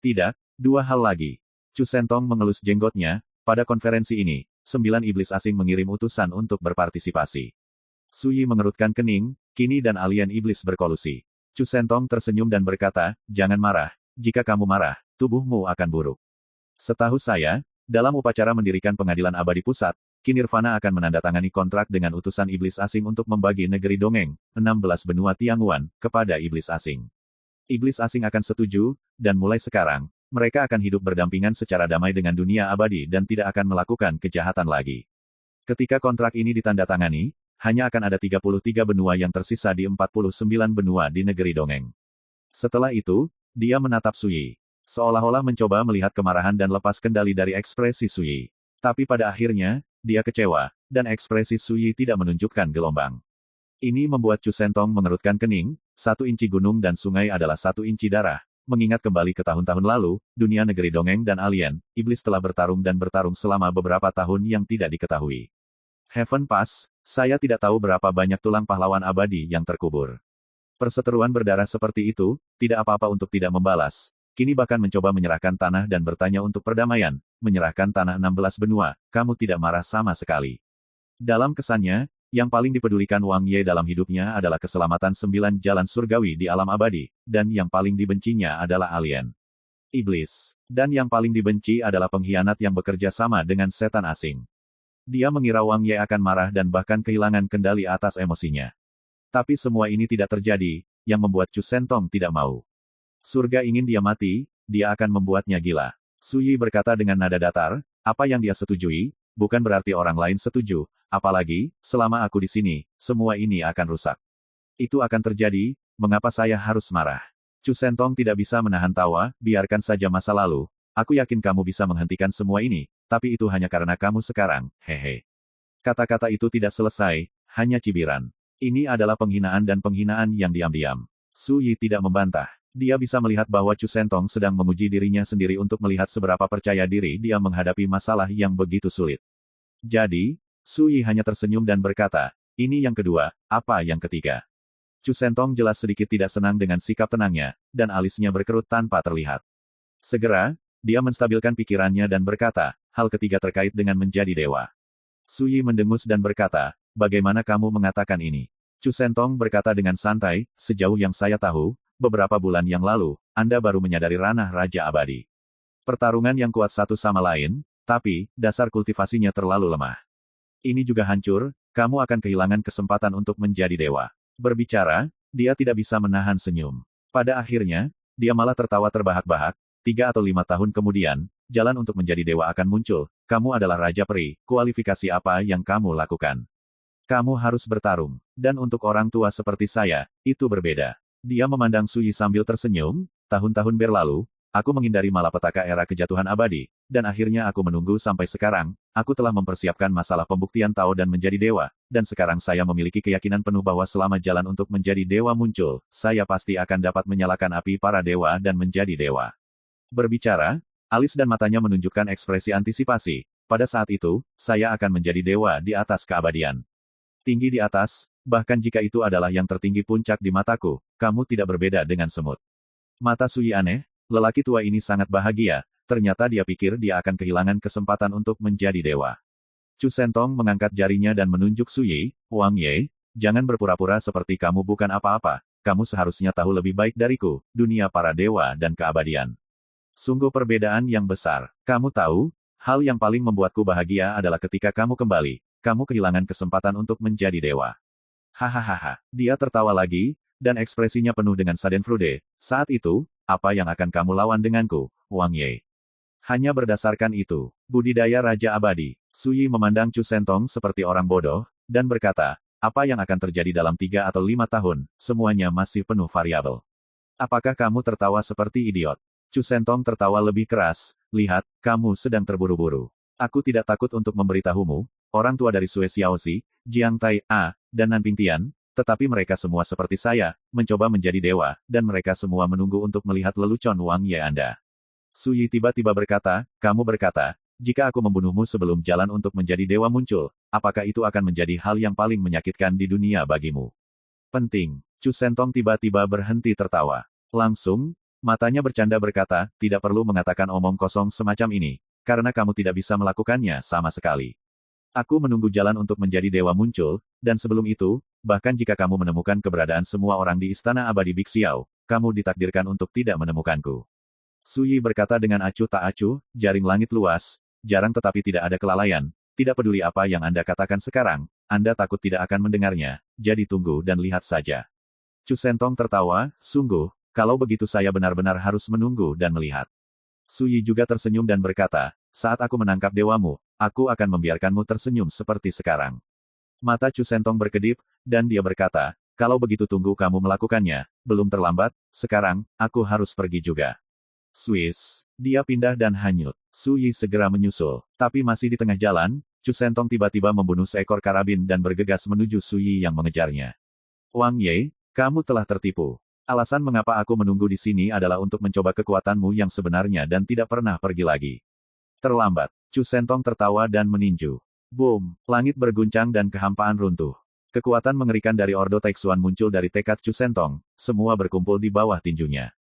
Tidak, dua hal lagi. Chu Sentong mengelus jenggotnya, pada konferensi ini, 9 iblis asing mengirim utusan untuk berpartisipasi. Suyi mengerutkan kening, kini dan alien iblis berkolusi. Chu Sentong tersenyum dan berkata, jangan marah, jika kamu marah, tubuhmu akan buruk. Setahu saya, dalam upacara mendirikan pengadilan abadi pusat, Kinirvana akan menandatangani kontrak dengan utusan iblis asing untuk membagi negeri dongeng, 16 benua Tianguan, kepada iblis asing. Iblis asing akan setuju, dan mulai sekarang, mereka akan hidup berdampingan secara damai dengan dunia abadi dan tidak akan melakukan kejahatan lagi. Ketika kontrak ini ditandatangani, hanya akan ada 33 benua yang tersisa di 49 benua di negeri dongeng. Setelah itu, dia menatap Suyi. Seolah-olah mencoba melihat kemarahan dan lepas kendali dari ekspresi Suyi. Tapi pada akhirnya, dia kecewa, dan ekspresi Suyi tidak menunjukkan gelombang. Ini membuat Chu Sentong mengerutkan kening, 1 inci gunung dan sungai adalah 1 inci darah. Mengingat kembali ke tahun-tahun lalu, dunia negeri dongeng dan alien, iblis telah bertarung dan bertarung selama beberapa tahun yang tidak diketahui. Heaven Pass, saya tidak tahu berapa banyak tulang pahlawan abadi yang terkubur. Perseteruan berdarah seperti itu, tidak apa-apa untuk tidak membalas. Kini bahkan mencoba menyerahkan tanah dan bertanya untuk perdamaian, menyerahkan tanah 16 benua, kamu tidak marah sama sekali. Dalam kesannya, yang paling dipedulikan Wang Ye dalam hidupnya adalah keselamatan 9 jalan surgawi di alam abadi, dan yang paling dibencinya adalah alien. Iblis. Dan yang paling dibenci adalah pengkhianat yang bekerja sama dengan setan asing. Dia mengira Wang Ye akan marah dan bahkan kehilangan kendali atas emosinya. Tapi semua ini tidak terjadi, yang membuat Chu Sentong tidak mau. Surga ingin dia mati, dia akan membuatnya gila. Suyi berkata dengan nada datar, apa yang dia setujui, bukan berarti orang lain setuju, apalagi, selama aku di sini, semua ini akan rusak. Itu akan terjadi, mengapa saya harus marah? Chu Sentong tidak bisa menahan tawa, biarkan saja masa lalu, aku yakin kamu bisa menghentikan semua ini, tapi itu hanya karena kamu sekarang, hehe. Kata-kata itu tidak selesai, hanya cibiran. Ini adalah penghinaan dan penghinaan yang diam-diam. Suyi tidak membantah. Dia bisa melihat bahwa Chu Sentong sedang menguji dirinya sendiri untuk melihat seberapa percaya diri dia menghadapi masalah yang begitu sulit. Jadi, Suyi hanya tersenyum dan berkata, ini yang kedua, apa yang ketiga? Chu Sentong jelas sedikit tidak senang dengan sikap tenangnya, dan alisnya berkerut tanpa terlihat. Segera, dia menstabilkan pikirannya dan berkata, hal ketiga terkait dengan menjadi dewa. Suyi mendengus dan berkata, bagaimana kamu mengatakan ini? Chu Sentong berkata dengan santai, sejauh yang saya tahu, beberapa bulan yang lalu, Anda baru menyadari ranah Raja Abadi. Pertarungan yang kuat satu sama lain, tapi, dasar kultivasinya terlalu lemah. Ini juga hancur, kamu akan kehilangan kesempatan untuk menjadi dewa. Berbicara, dia tidak bisa menahan senyum. Pada akhirnya, dia malah tertawa terbahak-bahak, 3 atau 5 tahun kemudian, jalan untuk menjadi dewa akan muncul, kamu adalah Raja Peri, kualifikasi apa yang kamu lakukan? Kamu harus bertarung, dan untuk orang tua seperti saya, itu berbeda. Dia memandang Suyi sambil tersenyum, tahun-tahun berlalu, aku menghindari malapetaka era kejatuhan abadi, dan akhirnya aku menunggu sampai sekarang, aku telah mempersiapkan masalah pembuktian Tao dan menjadi dewa, dan sekarang saya memiliki keyakinan penuh bahwa selama jalan untuk menjadi dewa muncul, saya pasti akan dapat menyalakan api para dewa dan menjadi dewa. Berbicara, alis dan matanya menunjukkan ekspresi antisipasi, pada saat itu, saya akan menjadi dewa di atas keabadian. Tinggi di atas, bahkan jika itu adalah yang tertinggi puncak di mataku, kamu tidak berbeda dengan semut. Mata Suyi aneh, lelaki tua ini sangat bahagia, ternyata dia pikir dia akan kehilangan kesempatan untuk menjadi dewa. Chu Sentong mengangkat jarinya dan menunjuk Suyi, Wang Ye, jangan berpura-pura seperti kamu bukan apa-apa, kamu seharusnya tahu lebih baik dariku, dunia para dewa dan keabadian. Sungguh perbedaan yang besar. Kamu tahu, hal yang paling membuatku bahagia adalah ketika kamu kembali, kamu kehilangan kesempatan untuk menjadi dewa. Hahaha. Dia tertawa lagi, dan ekspresinya penuh dengan schadenfreude. Saat itu, apa yang akan kamu lawan denganku, Wang Ye? Hanya berdasarkan itu, budidaya Raja Abadi. Suyi memandang Chu Sentong seperti orang bodoh, dan berkata, apa yang akan terjadi dalam 3 atau 5 tahun, semuanya masih penuh variabel. Apakah kamu tertawa seperti idiot? Chu Sentong tertawa lebih keras, lihat, kamu sedang terburu-buru. Aku tidak takut untuk memberitahumu, orang tua dari Sue Xiaoxi, Jiang Tai, dan Nanping Tian, tetapi mereka semua seperti saya, mencoba menjadi dewa, dan mereka semua menunggu untuk melihat lelucon Wang Ye Anda. Suyi tiba-tiba berkata, kamu berkata, jika aku membunuhmu sebelum jalan untuk menjadi dewa muncul, apakah itu akan menjadi hal yang paling menyakitkan di dunia bagimu? Penting. Chu Sentong tiba-tiba berhenti tertawa. Langsung, matanya bercanda berkata, tidak perlu mengatakan omong kosong semacam ini. karena kamu tidak bisa melakukannya sama sekali. Aku menunggu jalan untuk menjadi dewa muncul, dan sebelum itu, bahkan jika kamu menemukan keberadaan semua orang di Istana Abadi Bixiao, kamu ditakdirkan untuk tidak menemukanku. Su Yi berkata dengan acuh tak acuh, jaring langit luas, jarang tetapi tidak ada kelalaian, tidak peduli apa yang Anda katakan sekarang, Anda takut tidak akan mendengarnya, jadi tunggu dan lihat saja. Chu Sentong tertawa, sungguh, kalau begitu saya benar-benar harus menunggu dan melihat. Su Yi juga tersenyum dan berkata, saat aku menangkap dewamu, aku akan membiarkanmu tersenyum seperti sekarang. Mata Chu Sentong berkedip, dan dia berkata, kalau begitu tunggu kamu melakukannya, belum terlambat, sekarang, aku harus pergi juga. Swiss. Dia pindah dan hanyut. Su Yi segera menyusul. Tapi masih di tengah jalan, Chu Sentong tiba-tiba membunuh seekor karabin dan bergegas menuju Su Yi yang mengejarnya. Wang Ye, kamu telah tertipu. Alasan mengapa aku menunggu di sini adalah untuk mencoba kekuatanmu yang sebenarnya dan tidak pernah pergi lagi. Terlambat. Chu Sentong tertawa dan meninju. Boom! Langit berguncang dan kehampaan runtuh. Kekuatan mengerikan dari Ordo Taixuan muncul dari tekad Chu Sentong, semua berkumpul di bawah tinjunya.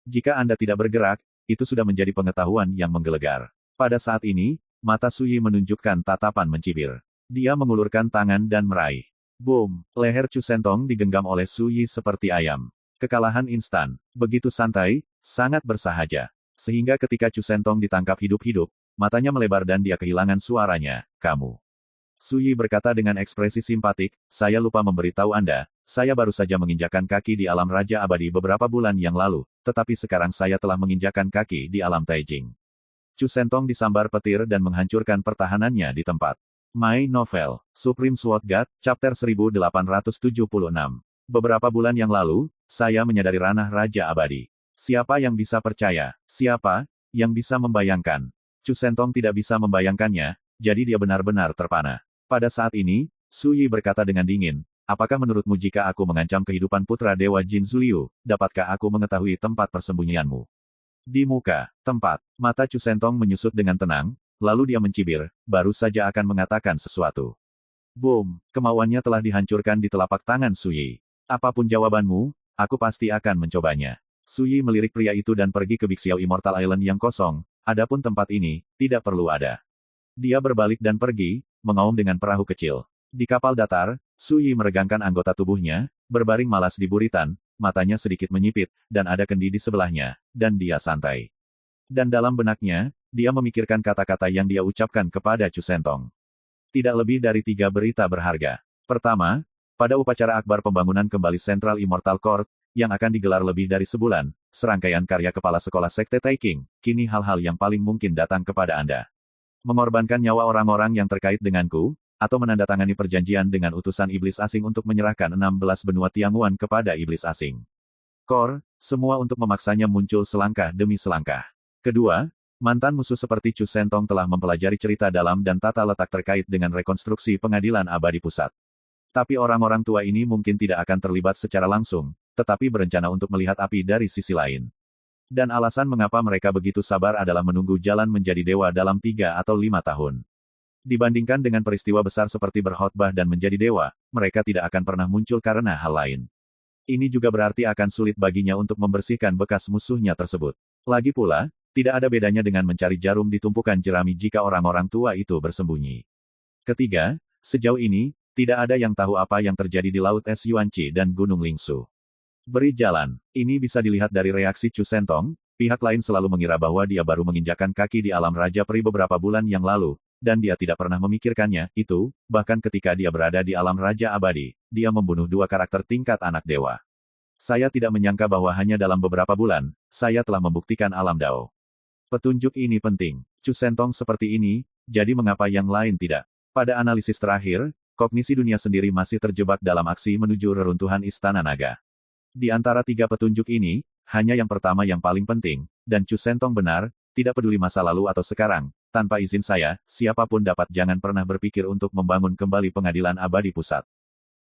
Jika Anda tidak bergerak, itu sudah menjadi pengetahuan yang menggelegar. Pada saat ini, mata Su Yi menunjukkan tatapan mencibir. Dia mengulurkan tangan dan meraih. Boom! Leher Chu Sentong digenggam oleh Su Yi seperti ayam. Kekalahan instan. Begitu santai, sangat bersahaja. Sehingga ketika Chu Sentong ditangkap hidup-hidup, matanya melebar dan dia kehilangan suaranya, kamu. Su Yi berkata dengan ekspresi simpatik, saya lupa memberitahu Anda, saya baru saja menginjakan kaki di alam Raja Abadi beberapa bulan yang lalu, tetapi sekarang saya telah menginjakan kaki di alam Taijing. Chu Sentong disambar petir dan menghancurkan pertahanannya di tempat. My Novel, Supreme Sword God, Chapter 1876. Beberapa bulan yang lalu, saya menyadari ranah Raja Abadi. Siapa yang bisa percaya? Siapa yang bisa membayangkan? Chu Sentong tidak bisa membayangkannya, jadi dia benar-benar terpana. Pada saat ini, Su Yi berkata dengan dingin, apakah menurutmu jika aku mengancam kehidupan putra Dewa Jin Zuliu, dapatkah aku mengetahui tempat persembunyianmu? Di muka, tempat, mata Chu Sentong menyusut dengan tenang, lalu dia mencibir, baru saja akan mengatakan sesuatu. Boom, kemauannya telah dihancurkan di telapak tangan Su Yi. Apapun jawabanmu, aku pasti akan mencobanya. Su Yi melirik pria itu dan pergi ke Bixiao Immortal Island yang kosong, adapun tempat ini, tidak perlu ada. Dia berbalik dan pergi, mengaum dengan perahu kecil. Di kapal datar, Su Yi meregangkan anggota tubuhnya, berbaring malas di buritan, matanya sedikit menyipit, dan ada kendi di sebelahnya, dan dia santai. Dan dalam benaknya, dia memikirkan kata-kata yang dia ucapkan kepada Chu Sentong. Tidak lebih dari 3 berita berharga. Pertama, pada upacara akbar pembangunan kembali Central Immortal Court, yang akan digelar lebih dari sebulan, serangkaian karya kepala sekolah Sekte Taiking, kini hal-hal yang paling mungkin datang kepada Anda. Mengorbankan nyawa orang-orang yang terkait denganku, atau menandatangani perjanjian dengan utusan iblis asing untuk menyerahkan 16 benua Tianguan kepada iblis asing. Kor, semua untuk memaksanya muncul selangkah demi selangkah. Kedua, mantan musuh seperti Chu Sentong telah mempelajari cerita dalam dan tata letak terkait dengan rekonstruksi pengadilan abadi pusat. Tapi orang-orang tua ini mungkin tidak akan terlibat secara langsung, tetapi berencana untuk melihat api dari sisi lain. Dan alasan mengapa mereka begitu sabar adalah menunggu jalan menjadi dewa dalam 3 atau 5 tahun. Dibandingkan dengan peristiwa besar seperti berkhotbah dan menjadi dewa, mereka tidak akan pernah muncul karena hal lain. Ini juga berarti akan sulit baginya untuk membersihkan bekas musuhnya tersebut. Lagi pula, tidak ada bedanya dengan mencari jarum di tumpukan jerami jika orang-orang tua itu bersembunyi. Ketiga, sejauh ini, tidak ada yang tahu apa yang terjadi di Laut Es Yuanqi dan Gunung Lingsu. Beri jalan. Ini bisa dilihat dari reaksi Chu Sentong, pihak lain selalu mengira bahwa dia baru menginjakan kaki di alam Raja Peri beberapa bulan yang lalu, dan dia tidak pernah memikirkannya, itu, bahkan ketika dia berada di alam Raja Abadi, dia membunuh 2 karakter tingkat anak dewa. Saya tidak menyangka bahwa hanya dalam beberapa bulan, saya telah membuktikan alam Dao. Petunjuk ini penting. Chu Sentong seperti ini, jadi mengapa yang lain tidak? Pada analisis terakhir, kognisi dunia sendiri masih terjebak dalam aksi menuju reruntuhan Istana Naga. Di antara 3 petunjuk ini, hanya yang pertama yang paling penting, dan Chu Sentong benar, tidak peduli masa lalu atau sekarang, tanpa izin saya, siapapun dapat jangan pernah berpikir untuk membangun kembali pengadilan abadi pusat.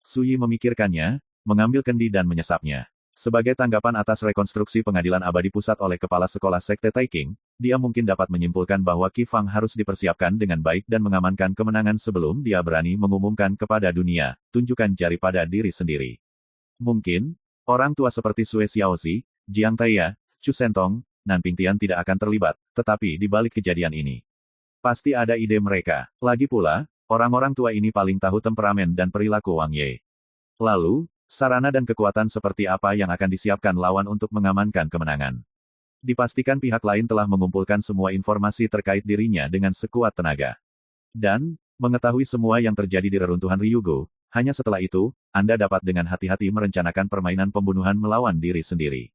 Su Yi memikirkannya, mengambil kendi dan menyesapnya. Sebagai tanggapan atas rekonstruksi pengadilan abadi pusat oleh kepala sekolah Sekte Taiking, dia mungkin dapat menyimpulkan bahwa Qi Fang harus dipersiapkan dengan baik dan mengamankan kemenangan sebelum dia berani mengumumkan kepada dunia, tunjukkan jari pada diri sendiri. Mungkin, orang tua seperti Sue Xiaozi, Jiang Taiya, Chu Sentong, Nan Pingtian tidak akan terlibat, tetapi di balik kejadian ini, Pasti ada ide mereka. Lagi pula, orang-orang tua ini paling tahu temperamen dan perilaku Wang Ye. Lalu, sarana dan kekuatan seperti apa yang akan disiapkan lawan untuk mengamankan kemenangan? Dipastikan pihak lain telah mengumpulkan semua informasi terkait dirinya dengan sekuat tenaga. Dan, mengetahui semua yang terjadi di reruntuhan Ryugu, hanya setelah itu, Anda dapat dengan hati-hati merencanakan permainan pembunuhan melawan diri sendiri.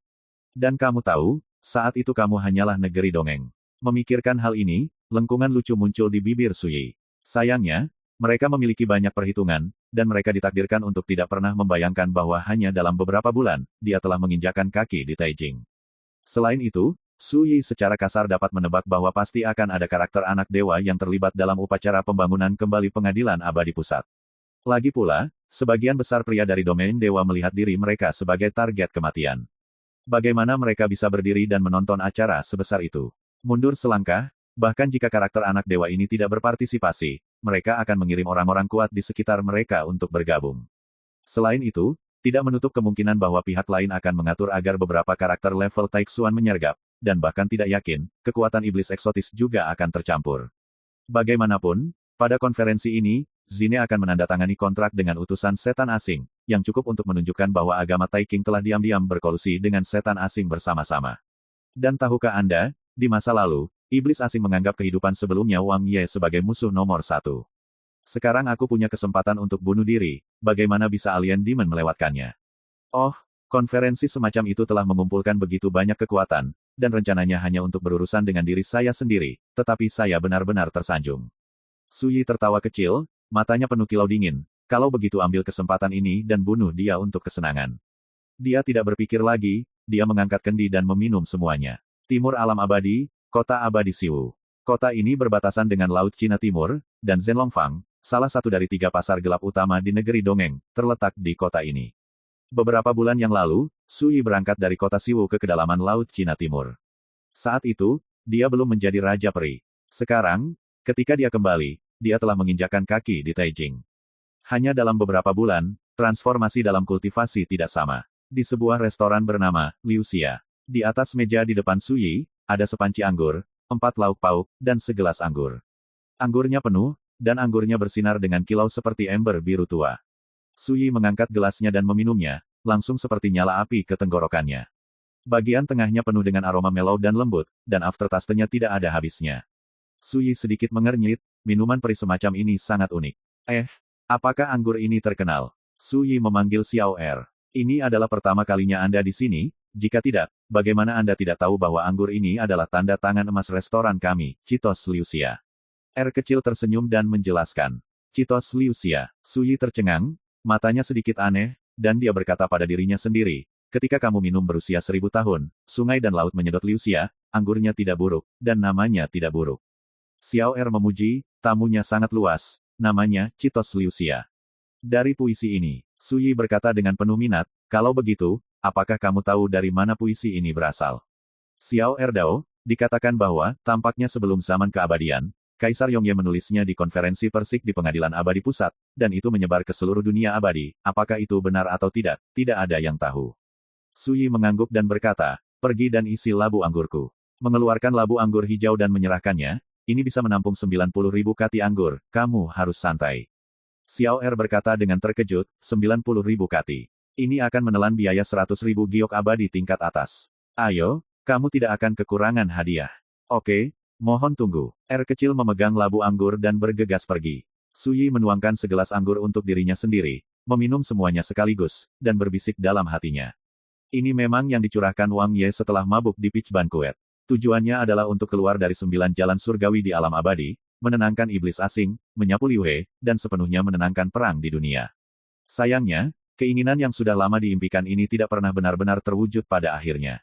Dan kamu tahu, saat itu kamu hanyalah negeri dongeng. Memikirkan hal ini, lengkungan lucu muncul di bibir Suyi. Sayangnya, mereka memiliki banyak perhitungan, dan mereka ditakdirkan untuk tidak pernah membayangkan bahwa hanya dalam beberapa bulan, dia telah menginjakan kaki di Taijing. Selain itu, Suyi secara kasar dapat menebak bahwa pasti akan ada karakter anak dewa yang terlibat dalam upacara pembangunan kembali pengadilan abadi pusat. Lagi pula, sebagian besar pria dari domain dewa melihat diri mereka sebagai target kematian. Bagaimana mereka bisa berdiri dan menonton acara sebesar itu? Mundur selangkah, bahkan jika karakter anak dewa ini tidak berpartisipasi, mereka akan mengirim orang-orang kuat di sekitar mereka untuk bergabung. Selain itu, tidak menutup kemungkinan bahwa pihak lain akan mengatur agar beberapa karakter level Taixuan menyergap, dan bahkan tidak yakin, kekuatan iblis eksotis juga akan tercampur. Bagaimanapun, pada konferensi ini, Zine akan menandatangani kontrak dengan utusan setan asing, yang cukup untuk menunjukkan bahwa agama Taiking telah diam-diam berkolusi dengan setan asing bersama-sama. Dan tahukah Anda, di masa lalu, iblis asing menganggap kehidupan sebelumnya Wang Ye sebagai musuh nomor 1. Sekarang aku punya kesempatan untuk bunuh diri, bagaimana bisa alien demon melewatkannya? Oh, konferensi semacam itu telah mengumpulkan begitu banyak kekuatan, dan rencananya hanya untuk berurusan dengan diri saya sendiri, tetapi saya benar-benar tersanjung. Suyi tertawa kecil, matanya penuh kilau dingin, kalau begitu ambil kesempatan ini dan bunuh dia untuk kesenangan. Dia tidak berpikir lagi, dia mengangkat kendi dan meminum semuanya. Timur alam abadi, kota abadi Siwu. Kota ini berbatasan dengan Laut Cina Timur, dan Zenlongfang, salah satu dari 3 pasar gelap utama di negeri dongeng, terletak di kota ini. Beberapa bulan yang lalu, Suyi berangkat dari kota Siwu ke kedalaman Laut Cina Timur. Saat itu, dia belum menjadi Raja Peri. Sekarang, ketika dia kembali, dia telah menginjakan kaki di Taijing. Hanya dalam beberapa bulan, transformasi dalam kultivasi tidak sama. Di sebuah restoran bernama Liu Xia. Di atas meja di depan Suyi, ada sepanci anggur, 4 lauk pauk, dan segelas anggur. Anggurnya penuh, dan anggurnya bersinar dengan kilau seperti ember biru tua. Suyi mengangkat gelasnya dan meminumnya, langsung seperti nyala api ke tenggorokannya. Bagian tengahnya penuh dengan aroma mellow dan lembut, dan aftertaste-nya tidak ada habisnya. Suyi sedikit mengernyit, minuman peri semacam ini sangat unik. Apakah anggur ini terkenal? Suyi memanggil Xiao Er. Ini adalah pertama kalinya Anda di sini, jika tidak, bagaimana Anda tidak tahu bahwa anggur ini adalah tanda tangan emas restoran kami, Citos Liu Xia? Er kecil tersenyum dan menjelaskan. Citos Liu Xia. Suyi tercengang, matanya sedikit aneh, dan dia berkata pada dirinya sendiri, ketika kamu minum berusia 1000 tahun, sungai dan laut menyedot Liu Xia, anggurnya tidak buruk, dan namanya tidak buruk. Xiao Er memuji, tamunya sangat luas, namanya Citos Liu Xia. Dari puisi ini, Suyi berkata dengan penuh minat, kalau begitu, apakah kamu tahu dari mana puisi ini berasal? Xiao Erdao, dikatakan bahwa, tampaknya sebelum zaman keabadian, Kaisar Yongye menulisnya di konferensi persik di pengadilan abadi pusat, dan itu menyebar ke seluruh dunia abadi, apakah itu benar atau tidak, tidak ada yang tahu. Suyi mengangguk dan berkata, pergi dan isi labu anggurku. Mengeluarkan labu anggur hijau dan menyerahkannya, ini bisa menampung 90.000 kati anggur, kamu harus santai. Xiao Er berkata dengan terkejut, 90.000 kati. Ini akan menelan biaya 100.000 giok abadi tingkat atas. Ayo, kamu tidak akan kekurangan hadiah. Oke, mohon tunggu. Er kecil memegang labu anggur dan bergegas pergi. Suyi menuangkan segelas anggur untuk dirinya sendiri, meminum semuanya sekaligus, dan berbisik dalam hatinya. Ini memang yang dicurahkan Wang Ye setelah mabuk di Peach Banquet. Tujuannya adalah untuk keluar dari 9 jalan surgawi di alam abadi, menenangkan iblis asing, menyapu Liu He, dan sepenuhnya menenangkan perang di dunia. Sayangnya, keinginan yang sudah lama diimpikan ini tidak pernah benar-benar terwujud pada akhirnya.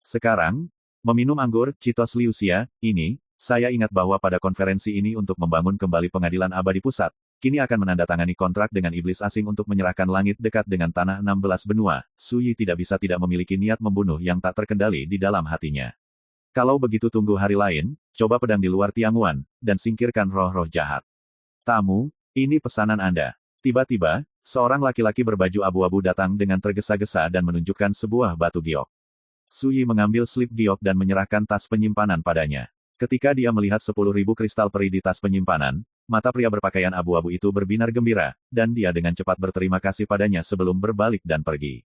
Sekarang, meminum anggur Citos Liu Xia ini, saya ingat bahwa pada konferensi ini untuk membangun kembali pengadilan abadi pusat, kini akan menandatangani kontrak dengan iblis asing untuk menyerahkan langit dekat dengan tanah 16 benua. Suyi tidak bisa tidak memiliki niat membunuh yang tak terkendali di dalam hatinya. Kalau begitu tunggu hari lain, coba pedang di luar Tianguan, dan singkirkan roh-roh jahat. Tamu, ini pesanan Anda. Tiba-tiba, seorang laki-laki berbaju abu-abu datang dengan tergesa-gesa dan menunjukkan sebuah batu giok. Suyi mengambil slip giok dan menyerahkan tas penyimpanan padanya. Ketika dia melihat 10.000 kristal peri di tas penyimpanan, mata pria berpakaian abu-abu itu berbinar gembira, dan dia dengan cepat berterima kasih padanya sebelum berbalik dan pergi.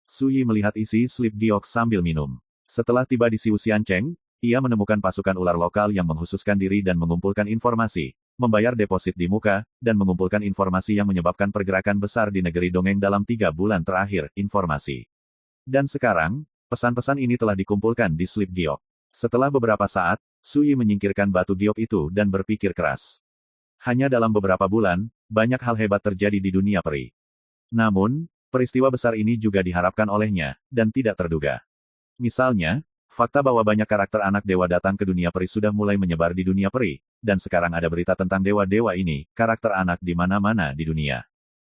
Su Yi melihat isi slip giok sambil minum. Setelah tiba di Siwu Xiancheng, ia menemukan pasukan ular lokal yang menghususkan diri dan mengumpulkan informasi, membayar deposit di muka, dan mengumpulkan informasi yang menyebabkan pergerakan besar di negeri dongeng dalam 3 bulan terakhir, informasi. Dan sekarang, pesan-pesan ini telah dikumpulkan di slip giok. Setelah beberapa saat, Su Yi menyingkirkan batu giok itu dan berpikir keras. Hanya dalam beberapa bulan, banyak hal hebat terjadi di dunia peri. Namun, peristiwa besar ini juga diharapkan olehnya, dan tidak terduga. Misalnya, fakta bahwa banyak karakter anak dewa datang ke dunia peri sudah mulai menyebar di dunia peri, dan sekarang ada berita tentang dewa-dewa ini, karakter anak di mana-mana di dunia.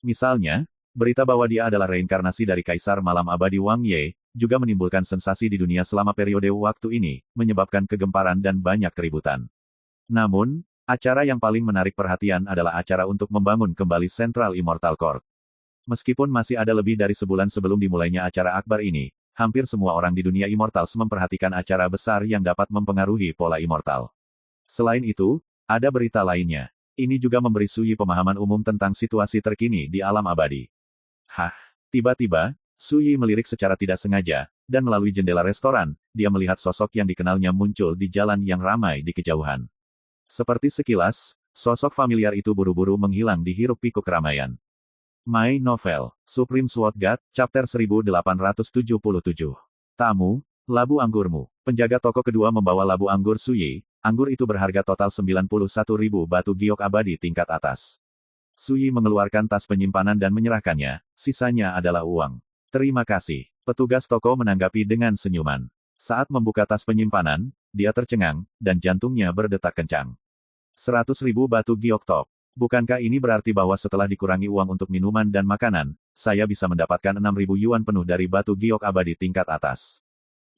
Misalnya, berita bahwa dia adalah reinkarnasi dari Kaisar Malam Abadi Wang Ye, juga menimbulkan sensasi di dunia selama periode waktu ini, menyebabkan kegemparan dan banyak keributan. Namun, acara yang paling menarik perhatian adalah acara untuk membangun kembali Central Immortal Court. Meskipun masih ada lebih dari sebulan sebelum dimulainya acara akbar ini, hampir semua orang di dunia Immortals memperhatikan acara besar yang dapat mempengaruhi pola Immortal. Selain itu, ada berita lainnya. Ini juga memberi Su Yi pemahaman umum tentang situasi terkini di alam abadi. Tiba-tiba, Su Yi melirik secara tidak sengaja, dan melalui jendela restoran, dia melihat sosok yang dikenalnya muncul di jalan yang ramai di kejauhan. Seperti sekilas, sosok familiar itu buru-buru menghilang di hiruk-pikuk keramaian. My Novel, Supreme Sword God, Chapter 1877. Tamu, labu anggurmu. Penjaga toko kedua membawa labu anggur Su Yi. Anggur itu berharga total 91.000 batu giok abadi tingkat atas. Su Yi mengeluarkan tas penyimpanan dan menyerahkannya, sisanya adalah uang. Terima kasih. Petugas toko menanggapi dengan senyuman. Saat membuka tas penyimpanan, dia tercengang, dan jantungnya berdetak kencang. 100.000 batu giok top. Bukankah ini berarti bahwa setelah dikurangi uang untuk minuman dan makanan, saya bisa mendapatkan 6.000 yuan penuh dari batu giok abadi tingkat atas?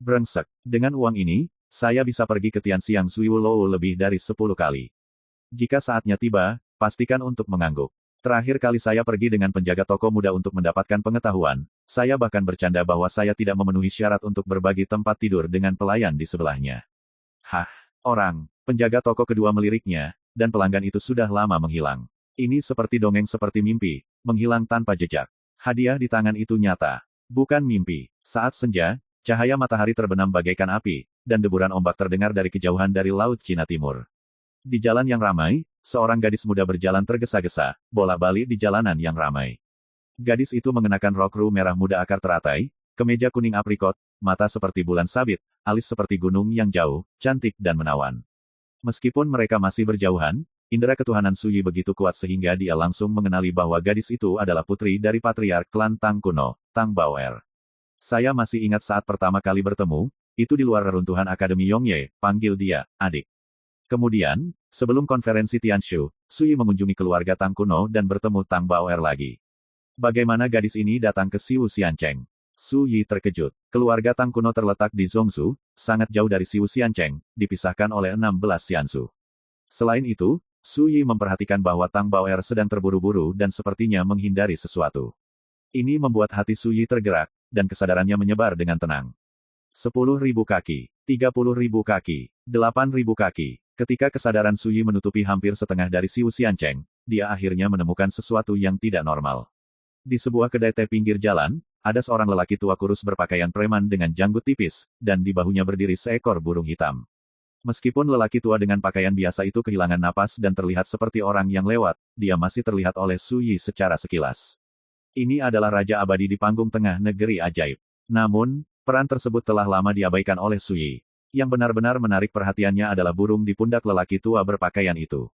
Brengsek. Dengan uang ini, saya bisa pergi ke Tianxiang Zuiwulou lebih dari 10 kali. Jika saatnya tiba, pastikan untuk mengangguk. Terakhir kali saya pergi dengan penjaga toko muda untuk mendapatkan pengetahuan, saya bahkan bercanda bahwa saya tidak memenuhi syarat untuk berbagi tempat tidur dengan pelayan di sebelahnya. Orang, penjaga toko kedua meliriknya, dan pelanggan itu sudah lama menghilang. Ini seperti dongeng seperti mimpi, menghilang tanpa jejak. Hadiah di tangan itu nyata. Bukan mimpi. Saat senja, cahaya matahari terbenam bagaikan api, dan deburan ombak terdengar dari kejauhan dari Laut Cina Timur. Di jalan yang ramai, seorang gadis muda berjalan tergesa-gesa, bolak-balik di jalanan yang ramai. Gadis itu mengenakan rok kru merah muda akar teratai, kemeja kuning aprikot, mata seperti bulan sabit, alis seperti gunung yang jauh, cantik dan menawan. Meskipun mereka masih berjauhan, indera ketuhanan Su Yi begitu kuat sehingga dia langsung mengenali bahwa gadis itu adalah putri dari patriark klan Tang kuno, Tang Baoer. Saya masih ingat saat pertama kali bertemu, itu di luar reruntuhan Akademi Yongye, panggil dia, adik. Kemudian, sebelum konferensi Tianshu, Su Yi mengunjungi keluarga Tang kuno dan bertemu Tang Baoer lagi. Bagaimana gadis ini datang ke Siwu Xiancheng? Su Yi terkejut. Keluarga Tang kuno terletak di Zhongzhou, sangat jauh dari Siwu Xiancheng, dipisahkan oleh 16 xiansu. Selain itu, Su Yi memperhatikan bahwa Tang Baoer sedang terburu-buru dan sepertinya menghindari sesuatu. Ini membuat hati Su Yi tergerak, dan kesadarannya menyebar dengan tenang. 10.000 kaki, 30.000 kaki, 8.000 kaki. Ketika kesadaran Su Yi menutupi hampir setengah dari Siwu Xiancheng, dia akhirnya menemukan sesuatu yang tidak normal. Di sebuah kedai teh pinggir jalan, ada seorang lelaki tua kurus berpakaian preman dengan janggut tipis, dan di bahunya berdiri seekor burung hitam. Meskipun lelaki tua dengan pakaian biasa itu kehilangan napas dan terlihat seperti orang yang lewat, dia masih terlihat oleh Su Yi secara sekilas. Ini adalah Raja Abadi di panggung tengah negeri ajaib. Namun, peran tersebut telah lama diabaikan oleh Su Yi. Yang benar-benar menarik perhatiannya adalah burung di pundak lelaki tua berpakaian itu.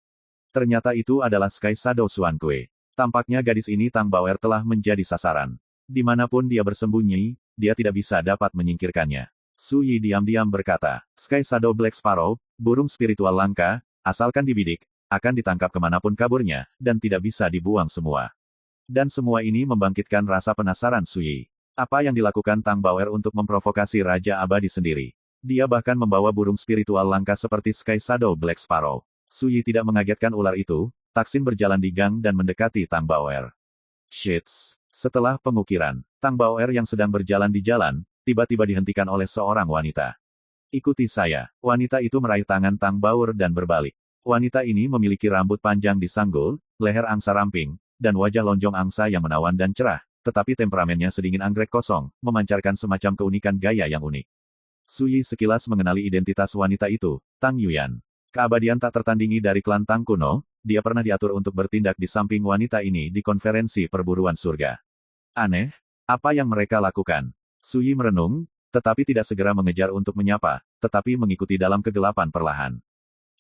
Ternyata itu adalah Sky Shadow Xuankui. Tampaknya gadis ini Tang Baoer telah menjadi sasaran. Dimanapun dia bersembunyi, dia tidak bisa dapat menyingkirkannya. Su Yi diam-diam berkata, Sky Shadow Black Sparrow, burung spiritual langka, asalkan dibidik, akan ditangkap kemanapun kaburnya, dan tidak bisa dibuang semua. Dan semua ini membangkitkan rasa penasaran Su Yi. Apa yang dilakukan Tang Baoer untuk memprovokasi Raja Abadi sendiri? Dia bahkan membawa burung spiritual langka seperti Sky Shadow Black Sparrow. Su Yi tidak mengagetkan ular itu, Taksin berjalan di gang dan mendekati Tang Baoer. Shits. Setelah pengukiran, Tang Baoer yang sedang berjalan di jalan, tiba-tiba dihentikan oleh seorang wanita. Ikuti saya. Wanita itu meraih tangan Tang Baur dan berbalik. Wanita ini memiliki rambut panjang di sanggul, leher angsa ramping, dan wajah lonjong angsa yang menawan dan cerah, tetapi temperamennya sedingin anggrek kosong, memancarkan semacam keunikan gaya yang unik. Su Yi sekilas mengenali identitas wanita itu, Tang Yuyan. Keabadian tak tertandingi dari klan Tang kuno, dia pernah diatur untuk bertindak di samping wanita ini di konferensi perburuan surga. Aneh, apa yang mereka lakukan? Su Yi merenung, tetapi tidak segera mengejar untuk menyapa, tetapi mengikuti dalam kegelapan perlahan.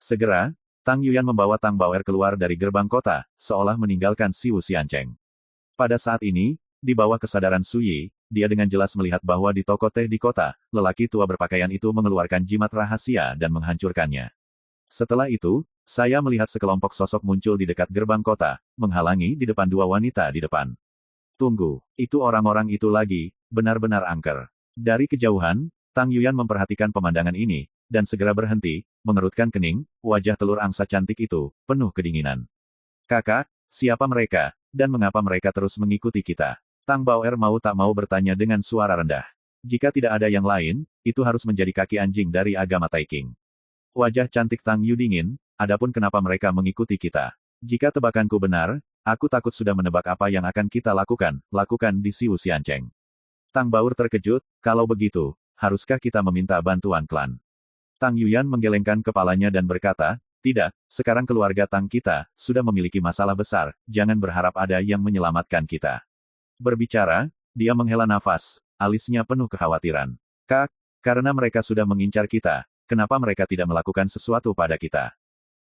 Segera, Tang Yuyan membawa Tang Baoer keluar dari gerbang kota, seolah meninggalkan Siwu Xiancheng. Pada saat ini, di bawah kesadaran Su Yi, dia dengan jelas melihat bahwa di toko teh di kota, lelaki tua berpakaian itu mengeluarkan jimat rahasia dan menghancurkannya. Setelah itu, saya melihat sekelompok sosok muncul di dekat gerbang kota, menghalangi di depan dua wanita di depan. Tunggu, itu orang-orang itu lagi, benar-benar angker. Dari kejauhan, Tang Yuyan memperhatikan pemandangan ini, dan segera berhenti, mengerutkan kening, wajah telur angsa cantik itu, penuh kedinginan. Kakak, siapa mereka, dan mengapa mereka terus mengikuti kita? Tang Baoer mau tak mau bertanya dengan suara rendah. Jika tidak ada yang lain, itu harus menjadi kaki anjing dari agama Taiking. Wajah cantik Tang Yu dingin, adapun kenapa mereka mengikuti kita. Jika tebakanku benar, aku takut sudah menebak apa yang akan kita lakukan di Siwu Xiancheng. Tang Baur terkejut, kalau begitu, haruskah kita meminta bantuan klan? Tang Yuyan menggelengkan kepalanya dan berkata, tidak, sekarang keluarga Tang kita, sudah memiliki masalah besar, jangan berharap ada yang menyelamatkan kita. Berbicara, dia menghela nafas, alisnya penuh kekhawatiran. Kak, karena mereka sudah mengincar kita, kenapa mereka tidak melakukan sesuatu pada kita?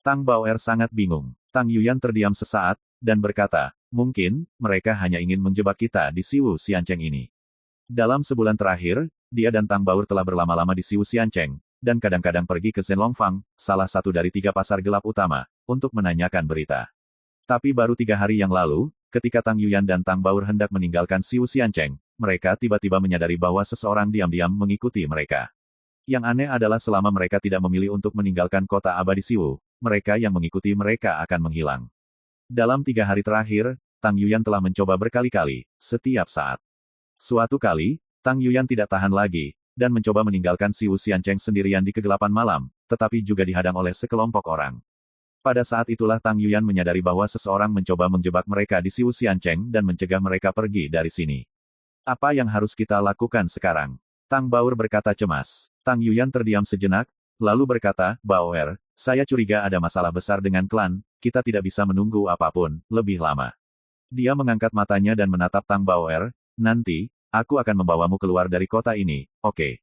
Tang Baoer sangat bingung. Tang Yuyan terdiam sesaat, dan berkata, mungkin, mereka hanya ingin menjebak kita di Siwu Xiancheng ini. Dalam sebulan terakhir, dia dan Tang Baur telah berlama-lama di Siwu Xiancheng, dan kadang-kadang pergi ke Zhenlongfang, salah satu dari 3 pasar gelap utama, untuk menanyakan berita. Tapi baru 3 hari yang lalu, ketika Tang Yuyan dan Tang Baur hendak meninggalkan Siwu Xiancheng, mereka tiba-tiba menyadari bahwa seseorang diam-diam mengikuti mereka. Yang aneh adalah selama mereka tidak memilih untuk meninggalkan kota abadi Siwu, mereka yang mengikuti mereka akan menghilang. Dalam 3 hari terakhir, Tang Yuyan telah mencoba berkali-kali, setiap saat. Suatu kali, Tang Yuyan tidak tahan lagi, dan mencoba meninggalkan Siwu Xiancheng sendirian di kegelapan malam, tetapi juga dihadang oleh sekelompok orang. Pada saat itulah Tang Yuyan menyadari bahwa seseorang mencoba menjebak mereka di Siwu Xiancheng dan mencegah mereka pergi dari sini. Apa yang harus kita lakukan sekarang? Tang Baur berkata cemas. Tang Yuyan terdiam sejenak, lalu berkata, Baoer, saya curiga ada masalah besar dengan klan, kita tidak bisa menunggu apapun, lebih lama. Dia mengangkat matanya dan menatap Tang Baoer, nanti, aku akan membawamu keluar dari kota ini, oke?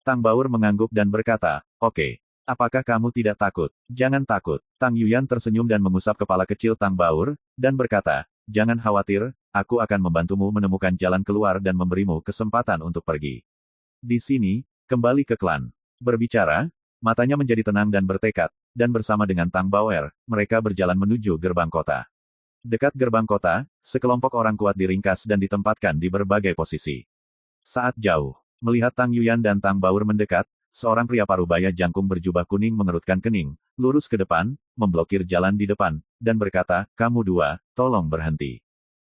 Tang Baur mengangguk dan berkata, oke. Apakah kamu tidak takut? Jangan takut. Tang Yuyan tersenyum dan mengusap kepala kecil Tang Baur, dan berkata, jangan khawatir, aku akan membantumu menemukan jalan keluar dan memberimu kesempatan untuk pergi. Di sini, kembali ke klan. Berbicara, matanya menjadi tenang dan bertekad, dan bersama dengan Tang Baoer, mereka berjalan menuju gerbang kota. Dekat gerbang kota, sekelompok orang kuat diringkas dan ditempatkan di berbagai posisi. Saat jauh, melihat Tang Yuyan dan Tang Baur mendekat, seorang pria parubaya jangkung berjubah kuning mengerutkan kening, lurus ke depan, memblokir jalan di depan, dan berkata, kamu dua, tolong berhenti.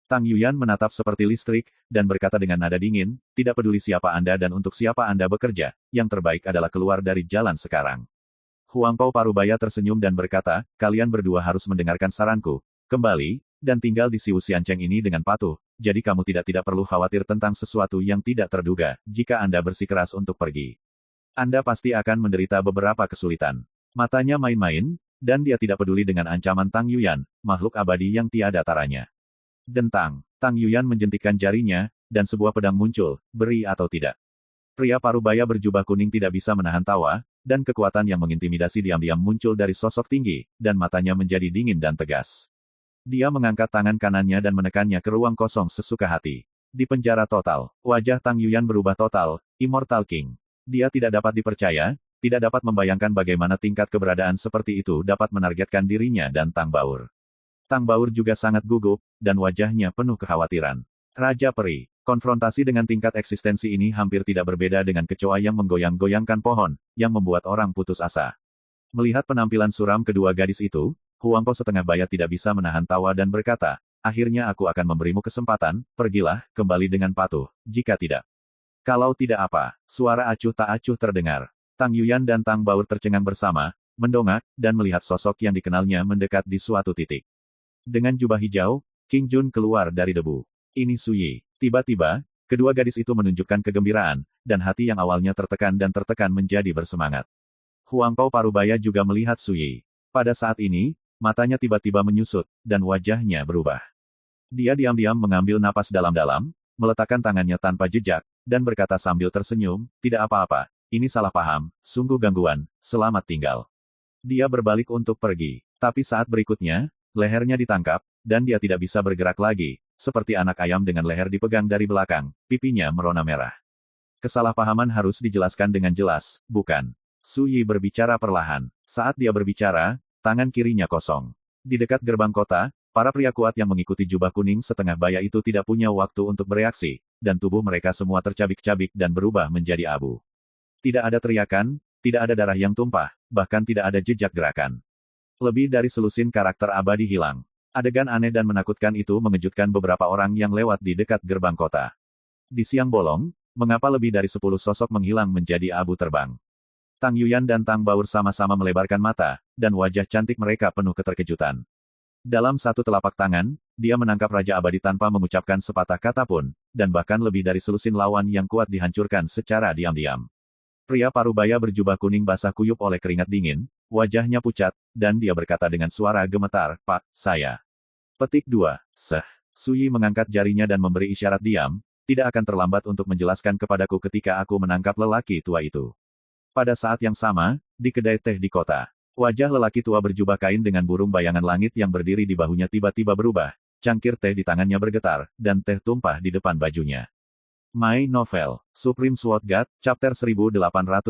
Tang Yuyan menatap seperti listrik, dan berkata dengan nada dingin, tidak peduli siapa Anda dan untuk siapa Anda bekerja, yang terbaik adalah keluar dari jalan sekarang. Huang Pao parubaya tersenyum dan berkata, kalian berdua harus mendengarkan saranku, kembali, dan tinggal di Siwu Xiancheng ini dengan patuh, jadi kamu tidak perlu khawatir tentang sesuatu yang tidak terduga, jika Anda bersikeras untuk pergi. Anda pasti akan menderita beberapa kesulitan. Matanya main-main, dan dia tidak peduli dengan ancaman Tang Yuyan, makhluk abadi yang tiada taranya. Dentang, Tang Yuyan menjentikkan jarinya, dan sebuah pedang muncul, beri atau tidak. Pria parubaya berjubah kuning tidak bisa menahan tawa, dan kekuatan yang mengintimidasi diam-diam muncul dari sosok tinggi, dan matanya menjadi dingin dan tegas. Dia mengangkat tangan kanannya dan menekannya ke ruang kosong sesuka hati. Di penjara total, wajah Tang Yuyan berubah total, Immortal King. Dia tidak dapat dipercaya, tidak dapat membayangkan bagaimana tingkat keberadaan seperti itu dapat menargetkan dirinya dan Tang Baur. Tang Baur juga sangat gugup, dan wajahnya penuh kekhawatiran. Raja Peri, konfrontasi dengan tingkat eksistensi ini hampir tidak berbeda dengan kecoa yang menggoyang-goyangkan pohon, yang membuat orang putus asa. Melihat penampilan suram kedua gadis itu, Huang Po setengah bayat tidak bisa menahan tawa dan berkata, akhirnya aku akan memberimu kesempatan, pergilah, kembali dengan patuh, jika tidak. Kalau tidak apa, suara acuh tak acuh terdengar. Tang Yuyan dan Tang Baur tercengang bersama, mendongak, dan melihat sosok yang dikenalnya mendekat di suatu titik. Dengan jubah hijau, King Jun keluar dari debu. Ini Su Yi. Tiba-tiba, kedua gadis itu menunjukkan kegembiraan, dan hati yang awalnya tertekan dan tertekan menjadi bersemangat. Huang Pao Parubaya juga melihat Su Yi. Pada saat ini, matanya tiba-tiba menyusut, dan wajahnya berubah. Dia diam-diam mengambil napas dalam-dalam, meletakkan tangannya tanpa jejak, dan berkata sambil tersenyum, tidak apa-apa, ini salah paham, sungguh gangguan, selamat tinggal. Dia berbalik untuk pergi, tapi saat berikutnya, lehernya ditangkap, dan dia tidak bisa bergerak lagi, seperti anak ayam dengan leher dipegang dari belakang, pipinya merona merah. Kesalahpahaman harus dijelaskan dengan jelas, bukan? Su Yi berbicara perlahan. Saat dia berbicara, tangan kirinya kosong. Di dekat gerbang kota, para pria kuat yang mengikuti jubah kuning setengah baya itu tidak punya waktu untuk bereaksi, dan tubuh mereka semua tercabik-cabik dan berubah menjadi abu. Tidak ada teriakan, tidak ada darah yang tumpah, bahkan tidak ada jejak gerakan. Lebih dari selusin karakter abadi hilang. Adegan aneh dan menakutkan itu mengejutkan beberapa orang yang lewat di dekat gerbang kota. Di siang bolong, mengapa lebih dari 10 sosok menghilang menjadi abu terbang? Tang Yuyan dan Tang Baur sama-sama melebarkan mata, dan wajah cantik mereka penuh keterkejutan. Dalam satu telapak tangan, dia menangkap Raja Abadi tanpa mengucapkan sepatah kata pun, dan bahkan lebih dari selusin lawan yang kuat dihancurkan secara diam-diam. Pria parubaya berjubah kuning basah kuyup oleh keringat dingin, wajahnya pucat, dan dia berkata dengan suara gemetar, Pak, saya. Petik 2. Seh. Su Yi mengangkat jarinya dan memberi isyarat diam, tidak akan terlambat untuk menjelaskan kepadaku ketika aku menangkap lelaki tua itu. Pada saat yang sama, di kedai teh di kota, wajah lelaki tua berjubah kain dengan burung bayangan langit yang berdiri di bahunya tiba-tiba berubah, cangkir teh di tangannya bergetar, dan teh tumpah di depan bajunya. My Novel, Supreme Sword God, Chapter 1878.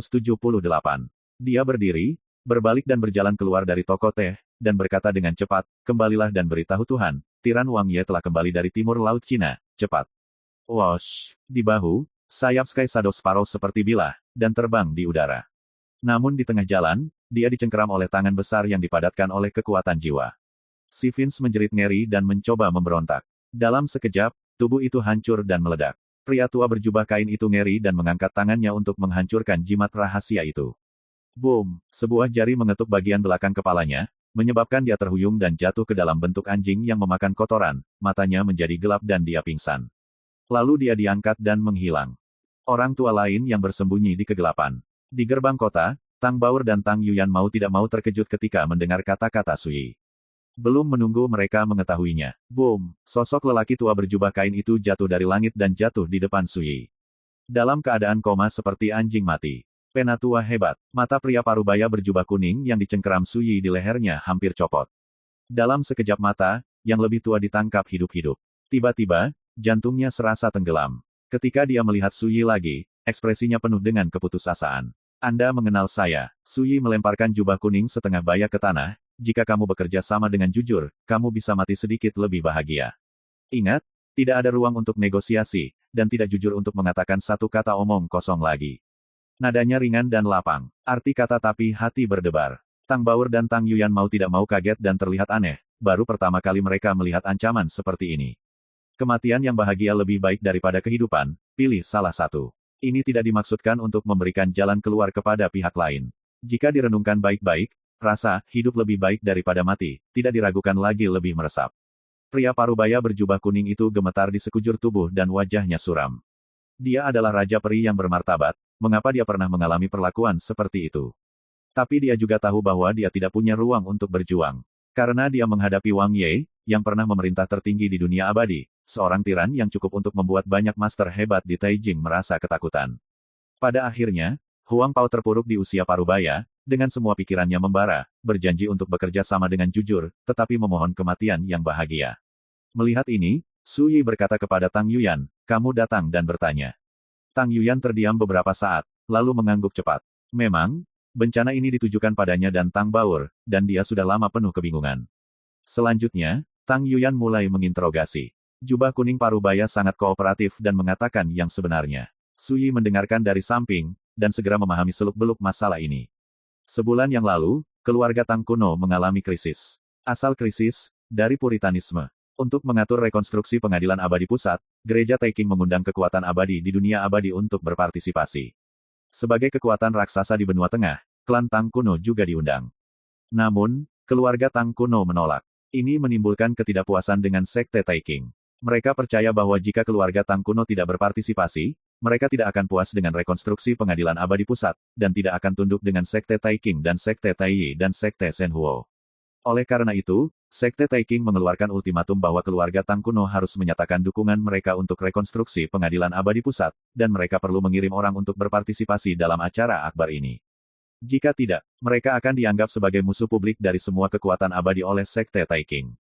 Dia berdiri, berbalik dan berjalan keluar dari toko teh, dan berkata dengan cepat, kembalilah dan beritahu Tuhan, Tiran Wang Ye telah kembali dari timur laut Cina, cepat. Wosh! Di bahu, sayap Sky Shadow Sparrow seperti bilah, dan terbang di udara. Namun di tengah jalan, dia dicengkeram oleh tangan besar yang dipadatkan oleh kekuatan jiwa. Si Vince menjerit ngeri dan mencoba memberontak. Dalam sekejap, tubuh itu hancur dan meledak. Pria tua berjubah kain itu ngeri dan mengangkat tangannya untuk menghancurkan jimat rahasia itu. Boom! Sebuah jari mengetuk bagian belakang kepalanya, menyebabkan dia terhuyung dan jatuh ke dalam bentuk anjing yang memakan kotoran, matanya menjadi gelap dan dia pingsan. Lalu dia diangkat dan menghilang. Orang tua lain yang bersembunyi di kegelapan. Di gerbang kota, Tang Baur dan Tang Yuyan mau tidak mau terkejut ketika mendengar kata-kata Su Yi. Belum menunggu mereka mengetahuinya. Boom! Sosok lelaki tua berjubah kain itu jatuh dari langit dan jatuh di depan Su Yi. Dalam keadaan koma seperti anjing mati. Penatua hebat. Mata pria parubaya berjubah kuning yang dicengkeram Su Yi di lehernya hampir copot. Dalam sekejap mata, yang lebih tua ditangkap hidup-hidup. Tiba-tiba, jantungnya serasa tenggelam. Ketika dia melihat Su Yi lagi, ekspresinya penuh dengan keputusasaan. Anda mengenal saya. Su Yi melemparkan jubah kuning setengah baya ke tanah. Jika kamu bekerja sama dengan jujur, kamu bisa mati sedikit lebih bahagia. Ingat, tidak ada ruang untuk negosiasi, dan tidak jujur untuk mengatakan satu kata omong kosong lagi. Nadanya ringan dan lapang. Arti kata tapi hati berdebar. Tang Baur dan Tang Yuyan mau tidak mau kaget dan terlihat aneh, baru pertama kali mereka melihat ancaman seperti ini. Kematian yang bahagia lebih baik daripada kehidupan, pilih salah satu. Ini tidak dimaksudkan untuk memberikan jalan keluar kepada pihak lain. Jika direnungkan baik-baik, rasa hidup lebih baik daripada mati, tidak diragukan lagi lebih meresap. Pria parubaya berjubah kuning itu gemetar di sekujur tubuh dan wajahnya suram. Dia adalah Raja Peri yang bermartabat, mengapa dia pernah mengalami perlakuan seperti itu? Tapi dia juga tahu bahwa dia tidak punya ruang untuk berjuang. Karena dia menghadapi Wang Ye, yang pernah memerintah tertinggi di dunia abadi, seorang tiran yang cukup untuk membuat banyak master hebat di Taijing merasa ketakutan. Pada akhirnya, Huang Pao terpuruk di usia parubaya, dengan semua pikirannya membara, berjanji untuk bekerja sama dengan jujur, tetapi memohon kematian yang bahagia. Melihat ini, Su Yi berkata kepada Tang Yuyan, kamu datang dan bertanya. Tang Yuyan terdiam beberapa saat, lalu mengangguk cepat. Memang, bencana ini ditujukan padanya dan Tang Baur, dan dia sudah lama penuh kebingungan. Selanjutnya, Tang Yuyan mulai menginterogasi. Jubah kuning parubaya sangat kooperatif dan mengatakan yang sebenarnya. Su Yi mendengarkan dari samping, dan segera memahami seluk-beluk masalah ini. Sebulan yang lalu, keluarga Tang kuno mengalami krisis. Asal krisis, dari Puritanisme. Untuk mengatur rekonstruksi pengadilan abadi pusat, Gereja Taiking mengundang kekuatan abadi di dunia abadi untuk berpartisipasi. Sebagai kekuatan raksasa di benua tengah, klan Tang kuno juga diundang. Namun, keluarga Tang kuno menolak. Ini menimbulkan ketidakpuasan dengan Sekte Taiking. Mereka percaya bahwa jika keluarga Tang kuno tidak berpartisipasi, mereka tidak akan puas dengan rekonstruksi pengadilan abadi pusat, dan tidak akan tunduk dengan Sekte Taiking dan Sekte Taiyi dan Sekte Shenhuo. Oleh karena itu, Sekte Taiking mengeluarkan ultimatum bahwa keluarga Tang kuno harus menyatakan dukungan mereka untuk rekonstruksi pengadilan abadi pusat, dan mereka perlu mengirim orang untuk berpartisipasi dalam acara akbar ini. Jika tidak, mereka akan dianggap sebagai musuh publik dari semua kekuatan abadi oleh Sekte Taiking.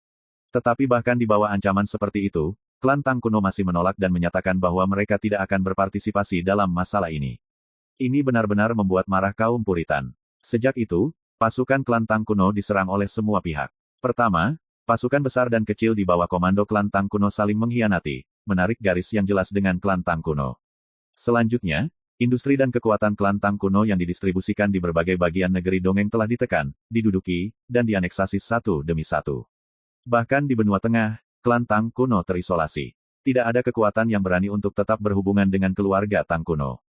Tetapi bahkan di bawah ancaman seperti itu, klan Tang kuno masih menolak dan menyatakan bahwa mereka tidak akan berpartisipasi dalam masalah ini. Ini benar-benar membuat marah kaum Puritan. Sejak itu, pasukan klan Tang kuno diserang oleh semua pihak. Pertama, pasukan besar dan kecil di bawah komando klan Tang kuno saling mengkhianati, menarik garis yang jelas dengan klan Tang kuno. Selanjutnya, industri dan kekuatan klan Tang kuno yang didistribusikan di berbagai bagian negeri dongeng telah ditekan, diduduki, dan dianeksasi satu demi satu. Bahkan di benua tengah, klan Tang kuno terisolasi. Tidak ada kekuatan yang berani untuk tetap berhubungan dengan keluarga Tang kuno.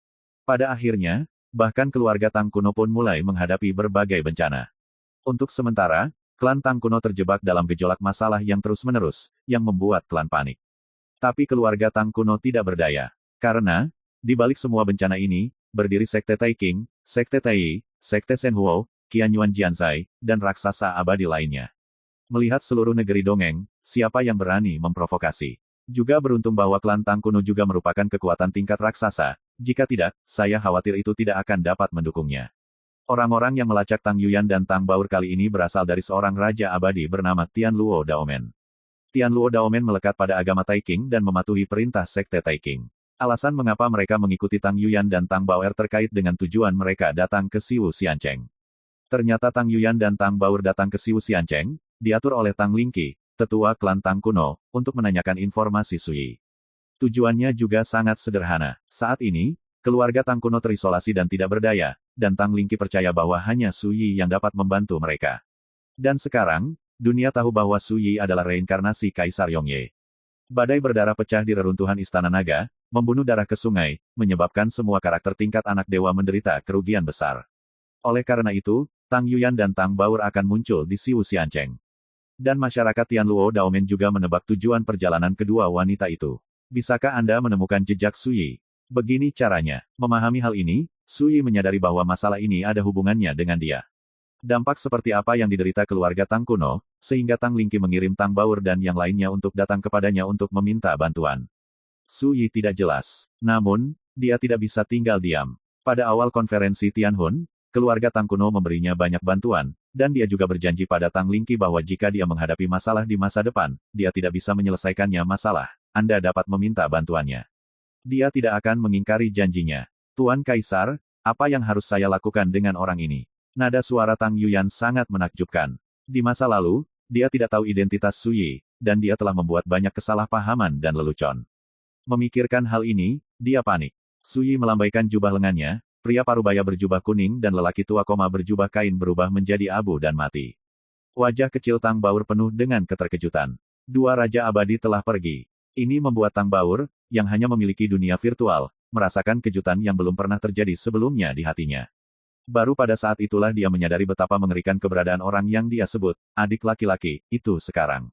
Pada akhirnya, bahkan keluarga Tang kuno pun mulai menghadapi berbagai bencana. Untuk sementara, klan Tang kuno terjebak dalam gejolak masalah yang terus-menerus, yang membuat klan panik. Tapi keluarga Tang kuno tidak berdaya. Karena, di balik semua bencana ini, berdiri Sekte Taiking, Sekte Taiyi, Sekte Shenhuo, Qianyuan Jianzai, dan raksasa abadi lainnya. Melihat seluruh negeri dongeng, siapa yang berani memprovokasi? Juga beruntung bahwa klan Tang kuno juga merupakan kekuatan tingkat raksasa, jika tidak, saya khawatir itu tidak akan dapat mendukungnya. Orang-orang yang melacak Tang Yuyan dan Tang Baur kali ini berasal dari seorang raja abadi bernama Tian Luo Daomen. Tian Luo Daomen melekat pada agama Taiking dan mematuhi perintah Sekte Taiking. Alasan mengapa mereka mengikuti Tang Yuyan dan Tang Baur terkait dengan tujuan mereka datang ke Siwu Xiancheng. Ternyata Tang Yuyan dan Tang Baur datang ke Siwu Xiancheng, diatur oleh Tang Lingqi, tetua klan Tang kuno, untuk menanyakan informasi Sui. Tujuannya juga sangat sederhana. Saat ini, keluarga Tang kuno terisolasi dan tidak berdaya, dan Tang Lingqi percaya bahwa hanya Sui yang dapat membantu mereka. Dan sekarang, dunia tahu bahwa Sui adalah reinkarnasi Kaisar Yongye. Badai berdarah pecah di reruntuhan Istana Naga, membunuh darah ke sungai, menyebabkan semua karakter tingkat anak dewa menderita kerugian besar. Oleh karena itu, Tang Yuyan dan Tang Baur akan muncul di Siwu Xiancheng. Dan masyarakat Tian Luo Daomen juga menebak tujuan perjalanan kedua wanita itu. Bisakah Anda menemukan jejak Sui? Begini caranya. Memahami hal ini, Sui menyadari bahwa masalah ini ada hubungannya dengan dia. Dampak seperti apa yang diderita keluarga Tang kuno, sehingga Tang Lingqi mengirim Tang Baur dan yang lainnya untuk datang kepadanya untuk meminta bantuan. Sui tidak jelas. Namun, dia tidak bisa tinggal diam. Pada awal konferensi Tianhun, keluarga Tang kuno memberinya banyak bantuan, dan dia juga berjanji pada Tang Lingqi bahwa jika dia menghadapi masalah di masa depan, dia tidak bisa menyelesaikannya masalah, Anda dapat meminta bantuannya. Dia tidak akan mengingkari janjinya. Tuan Kaisar, apa yang harus saya lakukan dengan orang ini? Nada suara Tang Yuyan sangat menakjubkan. Di masa lalu, dia tidak tahu identitas Sui, dan dia telah membuat banyak kesalahpahaman dan lelucon. Memikirkan hal ini, dia panik. Sui melambaikan jubah lengannya, pria parubaya berjubah kuning dan lelaki tua koma berjubah kain berubah menjadi abu dan mati. Wajah kecil Tang Baur penuh dengan keterkejutan. Dua raja abadi telah pergi. Ini membuat Tang Baur, yang hanya memiliki dunia virtual, merasakan kejutan yang belum pernah terjadi sebelumnya di hatinya. Baru pada saat itulah dia menyadari betapa mengerikan keberadaan orang yang dia sebut, adik laki-laki, itu sekarang.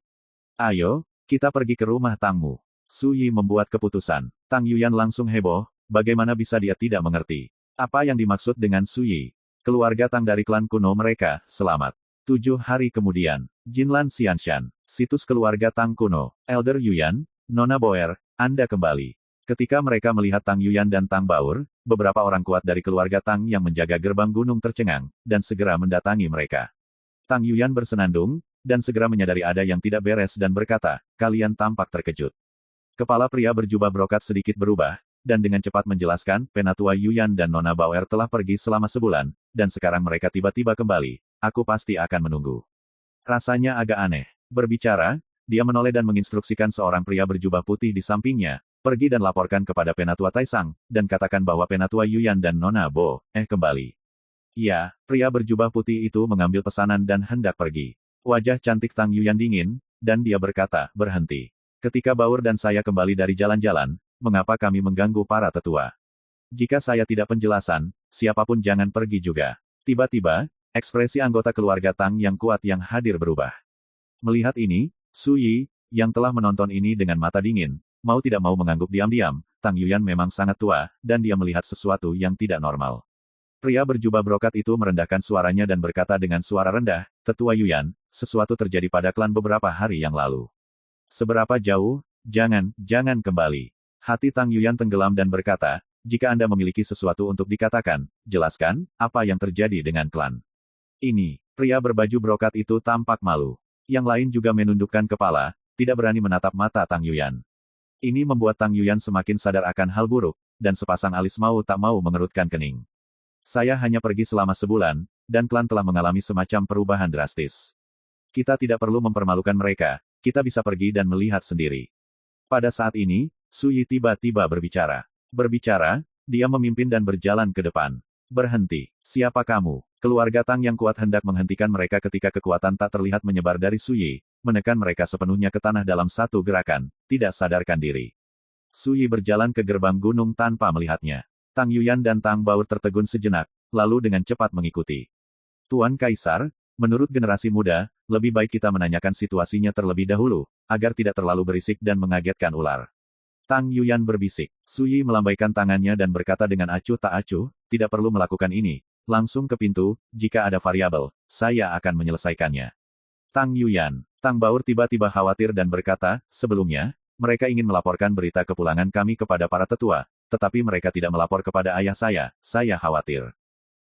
Ayo, kita pergi ke rumah Tangmu. Sui membuat keputusan. Tang Yuyan langsung heboh, bagaimana bisa dia tidak mengerti. Apa yang dimaksud dengan Sui? Keluarga Tang dari klan kuno mereka, selamat. 7 hari kemudian, Jinlan Xianshan, situs keluarga Tang kuno, Elder Yuyan, Nona Boer, Anda kembali. Ketika mereka melihat Tang Yuyan dan Tang Baur, beberapa orang kuat dari keluarga Tang yang menjaga gerbang gunung tercengang, dan segera mendatangi mereka. Tang Yuyan bersenandung, dan segera menyadari ada yang tidak beres dan berkata, kalian tampak terkejut. Kepala pria berjubah brokat sedikit berubah, dan dengan cepat menjelaskan, Penatua Yuyan dan Nona Bauer telah pergi selama sebulan, dan sekarang mereka tiba-tiba kembali. Aku pasti akan menunggu. Rasanya agak aneh. Berbicara, dia menoleh dan menginstruksikan seorang pria berjubah putih di sampingnya, pergi dan laporkan kepada Penatua Taisang, dan katakan bahwa Penatua Yuyan dan Nona Bo, kembali. Ya, pria berjubah putih itu mengambil pesanan dan hendak pergi. Wajah cantik Tang Yuyan dingin, dan dia berkata, berhenti. Ketika Baur dan saya kembali dari jalan-jalan, mengapa kami mengganggu para tetua? Jika saya tidak penjelasan, siapapun jangan pergi juga. Tiba-tiba, ekspresi anggota keluarga Tang yang kuat yang hadir berubah. Melihat ini, Su Yi, yang telah menonton ini dengan mata dingin, mau tidak mau mengangguk diam-diam. Tang Yuyan memang sangat tua, dan dia melihat sesuatu yang tidak normal. Pria berjubah brokat itu merendahkan suaranya dan berkata dengan suara rendah, "Tetua Yuyan, sesuatu terjadi pada klan beberapa hari yang lalu." "Seberapa jauh? Jangan kembali." Hati Tang Yuyan tenggelam dan berkata, "Jika Anda memiliki sesuatu untuk dikatakan, jelaskan, apa yang terjadi dengan klan." Ini, pria berbaju brokat itu tampak malu. Yang lain juga menundukkan kepala, tidak berani menatap mata Tang Yuyan. Ini membuat Tang Yuyan semakin sadar akan hal buruk, dan sepasang alis mau tak mau mengerutkan kening. "Saya hanya pergi selama sebulan, dan klan telah mengalami semacam perubahan drastis. Kita tidak perlu mempermalukan mereka, kita bisa pergi dan melihat sendiri." Pada saat ini, Su Yi tiba-tiba berbicara. Dia memimpin dan berjalan ke depan. "Berhenti, siapa kamu?" Keluarga Tang yang kuat hendak menghentikan mereka ketika kekuatan tak terlihat menyebar dari Su Yi, menekan mereka sepenuhnya ke tanah dalam satu gerakan, tidak sadarkan diri. Su Yi berjalan ke gerbang gunung tanpa melihatnya. Tang Yuyan dan Tang Baur tertegun sejenak, lalu dengan cepat mengikuti. "Tuan Kaisar, menurut generasi muda, lebih baik kita menanyakan situasinya terlebih dahulu, agar tidak terlalu berisik dan mengagetkan ular." Tang Yuyan berbisik. Su Yi melambaikan tangannya dan berkata dengan acuh tak acuh, "Tidak perlu melakukan ini. Langsung ke pintu, jika ada variabel, saya akan menyelesaikannya." Tang Yuyan, Tang Baur tiba-tiba khawatir dan berkata, "Sebelumnya, mereka ingin melaporkan berita kepulangan kami kepada para tetua, tetapi mereka tidak melapor kepada ayah saya khawatir."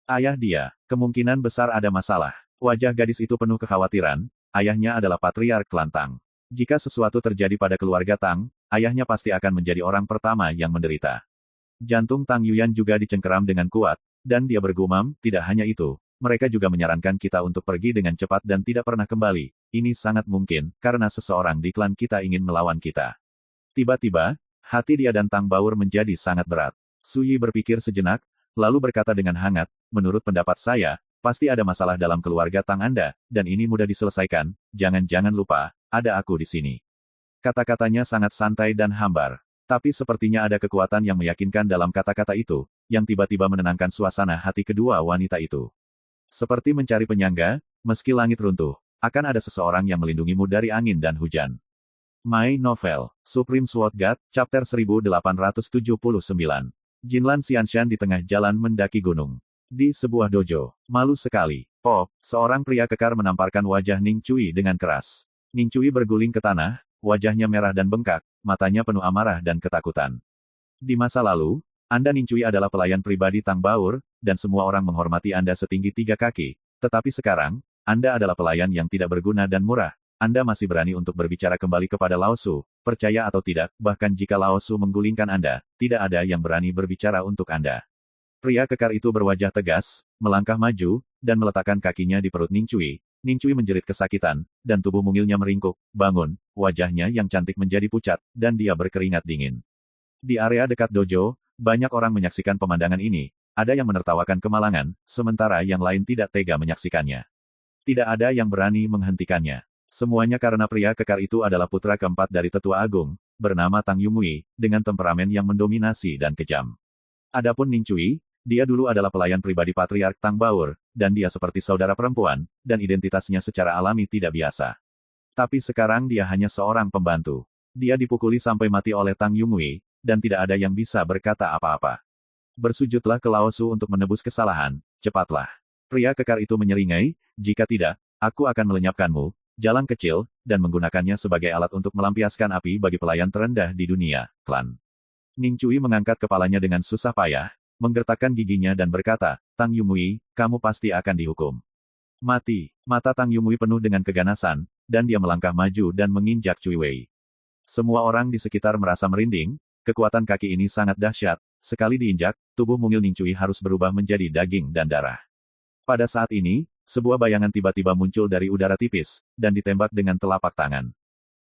"Ayah dia, kemungkinan besar ada masalah." Wajah gadis itu penuh kekhawatiran, ayahnya adalah patriark klan Tang. Jika sesuatu terjadi pada keluarga Tang, ayahnya pasti akan menjadi orang pertama yang menderita. Jantung Tang Yuyan juga dicengkeram dengan kuat, dan dia bergumam, "Tidak hanya itu, mereka juga menyarankan kita untuk pergi dengan cepat dan tidak pernah kembali. Ini sangat mungkin, karena seseorang di klan kita ingin melawan kita." Tiba-tiba, hati dia dan Tang Baur menjadi sangat berat. Su Yi berpikir sejenak, lalu berkata dengan hangat, "Menurut pendapat saya, pasti ada masalah dalam keluarga Tang Anda, dan ini mudah diselesaikan. Jangan lupa, ada aku di sini." Kata-katanya sangat santai dan hambar. Tapi sepertinya ada kekuatan yang meyakinkan dalam kata-kata itu, yang tiba-tiba menenangkan suasana hati kedua wanita itu. Seperti mencari penyangga, meski langit runtuh, akan ada seseorang yang melindungimu dari angin dan hujan. My Novel, Supreme Sword God, Chapter 1879. Jinlan Xianshan di tengah jalan mendaki gunung. Di sebuah dojo. Malu sekali. "Oh," seorang pria kekar menamparkan wajah Ning Cui dengan keras. Ning Cui berguling ke tanah, wajahnya merah dan bengkak, matanya penuh amarah dan ketakutan. "Di masa lalu, Anda Ning Cui adalah pelayan pribadi Tang Baur, dan semua orang menghormati Anda setinggi 3 kaki. Tetapi sekarang, Anda adalah pelayan yang tidak berguna dan murah. Anda masih berani untuk berbicara kembali kepada Lao Su, percaya atau tidak, bahkan jika Lao Su menggulingkan Anda, tidak ada yang berani berbicara untuk Anda." Pria kekar itu berwajah tegas, melangkah maju, dan meletakkan kakinya di perut Ning Cui. Ning Cui menjerit kesakitan, dan tubuh mungilnya meringkuk, bangun, wajahnya yang cantik menjadi pucat, dan dia berkeringat dingin. Di area dekat dojo, banyak orang menyaksikan pemandangan ini, ada yang menertawakan kemalangan, sementara yang lain tidak tega menyaksikannya. Tidak ada yang berani menghentikannya. Semuanya karena pria kekar itu adalah putra keempat dari Tetua Agung, bernama Tang Yumui, dengan temperamen yang mendominasi dan kejam. Adapun Ning Cui, dia dulu adalah pelayan pribadi Patriark Tang Baur, dan dia seperti saudara perempuan, dan identitasnya secara alami tidak biasa. Tapi sekarang dia hanya seorang pembantu. Dia dipukuli sampai mati oleh Tang Yumui, dan tidak ada yang bisa berkata apa-apa. "Bersujudlah ke Lao Su untuk menebus kesalahan, cepatlah." Pria kekar itu menyeringai, "Jika tidak, aku akan melenyapkanmu, jalan kecil, dan menggunakannya sebagai alat untuk melampiaskan api bagi pelayan terendah di dunia, klan." Ning Cui mengangkat kepalanya dengan susah payah, menggertakkan giginya dan berkata, "Tang Yumui, kamu pasti akan dihukum mati." Mata Tang Yumui penuh dengan keganasan, dan dia melangkah maju dan menginjak Cui Wei. Semua orang di sekitar merasa merinding, kekuatan kaki ini sangat dahsyat, sekali diinjak, tubuh mungil Ning Cui harus berubah menjadi daging dan darah. Pada saat ini, sebuah bayangan tiba-tiba muncul dari udara tipis, dan ditembak dengan telapak tangan.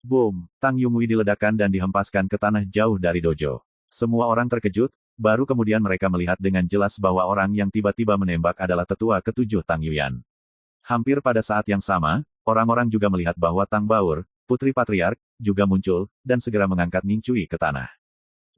Boom! Tang Yumui diledakkan dan dihempaskan ke tanah jauh dari dojo. Semua orang terkejut, baru kemudian mereka melihat dengan jelas bahwa orang yang tiba-tiba menembak adalah tetua ketujuh Tang Yuyan. Hampir pada saat yang sama, orang-orang juga melihat bahwa Tang Baur, putri patriark, juga muncul, dan segera mengangkat Ning Cui ke tanah.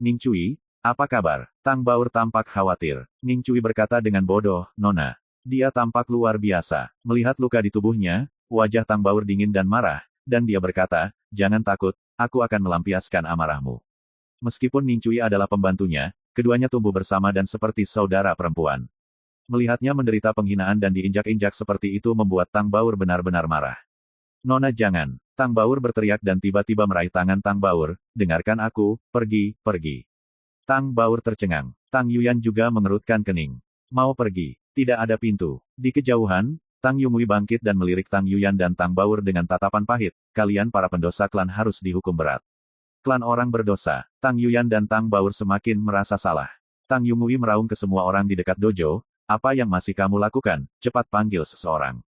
"Ning Cui, Apa kabar? Tang Baur tampak khawatir. Ning Cui berkata dengan bodoh, Nona. Dia tampak luar biasa. Melihat luka di tubuhnya, wajah Tang Baur dingin dan marah, dan dia berkata, jangan takut, aku akan melampiaskan amarahmu. Meskipun Ning Cui adalah pembantunya, keduanya tumbuh bersama dan seperti saudara perempuan. Melihatnya menderita penghinaan dan diinjak-injak seperti itu membuat Tang Baur benar-benar marah. Nona jangan. Tang Baur berteriak dan tiba-tiba meraih tangan Tang Baur, dengarkan aku, pergi, pergi. Tang Baur tercengang. Tang Yuyan juga mengerutkan kening. Mau pergi. Tidak ada pintu. Di kejauhan, Tang Yungui bangkit dan melirik Tang Yuyan dan Tang Baur dengan tatapan pahit. Kalian para pendosa klan harus dihukum berat. Klan orang berdosa. Tang Yuyan dan Tang Baur semakin merasa salah. Tang Yungui meraung ke semua orang di dekat dojo. Apa yang masih kamu lakukan? Cepat panggil seseorang.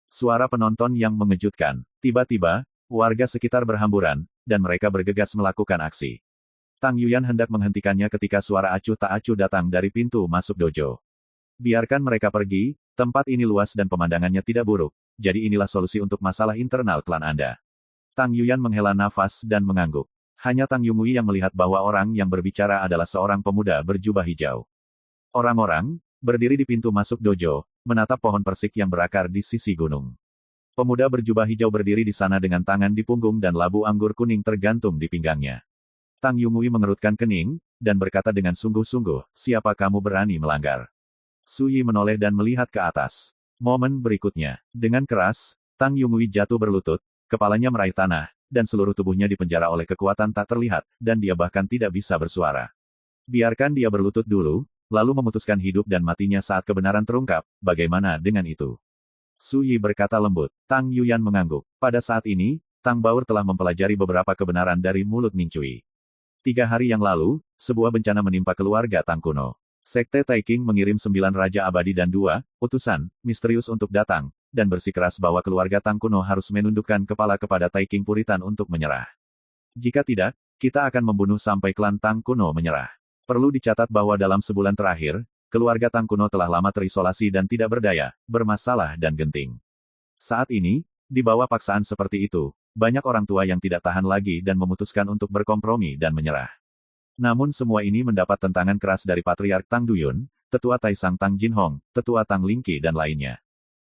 Suara penonton yang mengejutkan. Tiba-tiba, warga sekitar berhamburan, dan mereka bergegas melakukan aksi. Tang Yuyan hendak menghentikannya ketika suara acuh tak acuh datang dari pintu masuk dojo. Biarkan mereka pergi, tempat ini luas dan pemandangannya tidak buruk, jadi inilah solusi untuk masalah internal klan Anda. Tang Yuyan menghela nafas dan mengangguk. Hanya Tang Yungui yang melihat bahwa orang yang berbicara adalah seorang pemuda berjubah hijau. Orang-orang, berdiri di pintu masuk dojo, menatap pohon persik yang berakar di sisi gunung. Pemuda berjubah hijau berdiri di sana dengan tangan di punggung dan labu anggur kuning tergantung di pinggangnya. Tang Yungui mengerutkan kening, dan berkata dengan sungguh-sungguh, siapa kamu berani melanggar? Su Yi menoleh dan melihat ke atas. Momen berikutnya, dengan keras, Tang Yungui jatuh berlutut, kepalanya meraih tanah, dan seluruh tubuhnya dipenjara oleh kekuatan tak terlihat, dan dia bahkan tidak bisa bersuara. Biarkan dia berlutut dulu, lalu memutuskan hidup dan matinya saat kebenaran terungkap, bagaimana dengan itu? Su Yi berkata lembut. Tang Yuyan mengangguk. Pada saat ini, Tang Baur telah mempelajari beberapa kebenaran dari mulut Ning Cui. 3 hari yang lalu, sebuah bencana menimpa keluarga Tang kuno. Sekte Taiking mengirim 9 raja abadi dan 2 utusan misterius untuk datang, dan bersikeras bahwa keluarga Tang kuno harus menundukkan kepala kepada Taiking Puritan untuk menyerah. Jika tidak, kita akan membunuh sampai klan Tang kuno menyerah. Perlu dicatat bahwa dalam sebulan terakhir, keluarga Tang kuno telah lama terisolasi dan tidak berdaya, bermasalah dan genting. Saat ini, di bawah paksaan seperti itu, banyak orang tua yang tidak tahan lagi dan memutuskan untuk berkompromi dan menyerah. Namun semua ini mendapat tentangan keras dari Patriark Tang Duyun, Tetua Taisang Tang Jinhong, Tetua Tang Lingqi dan lainnya.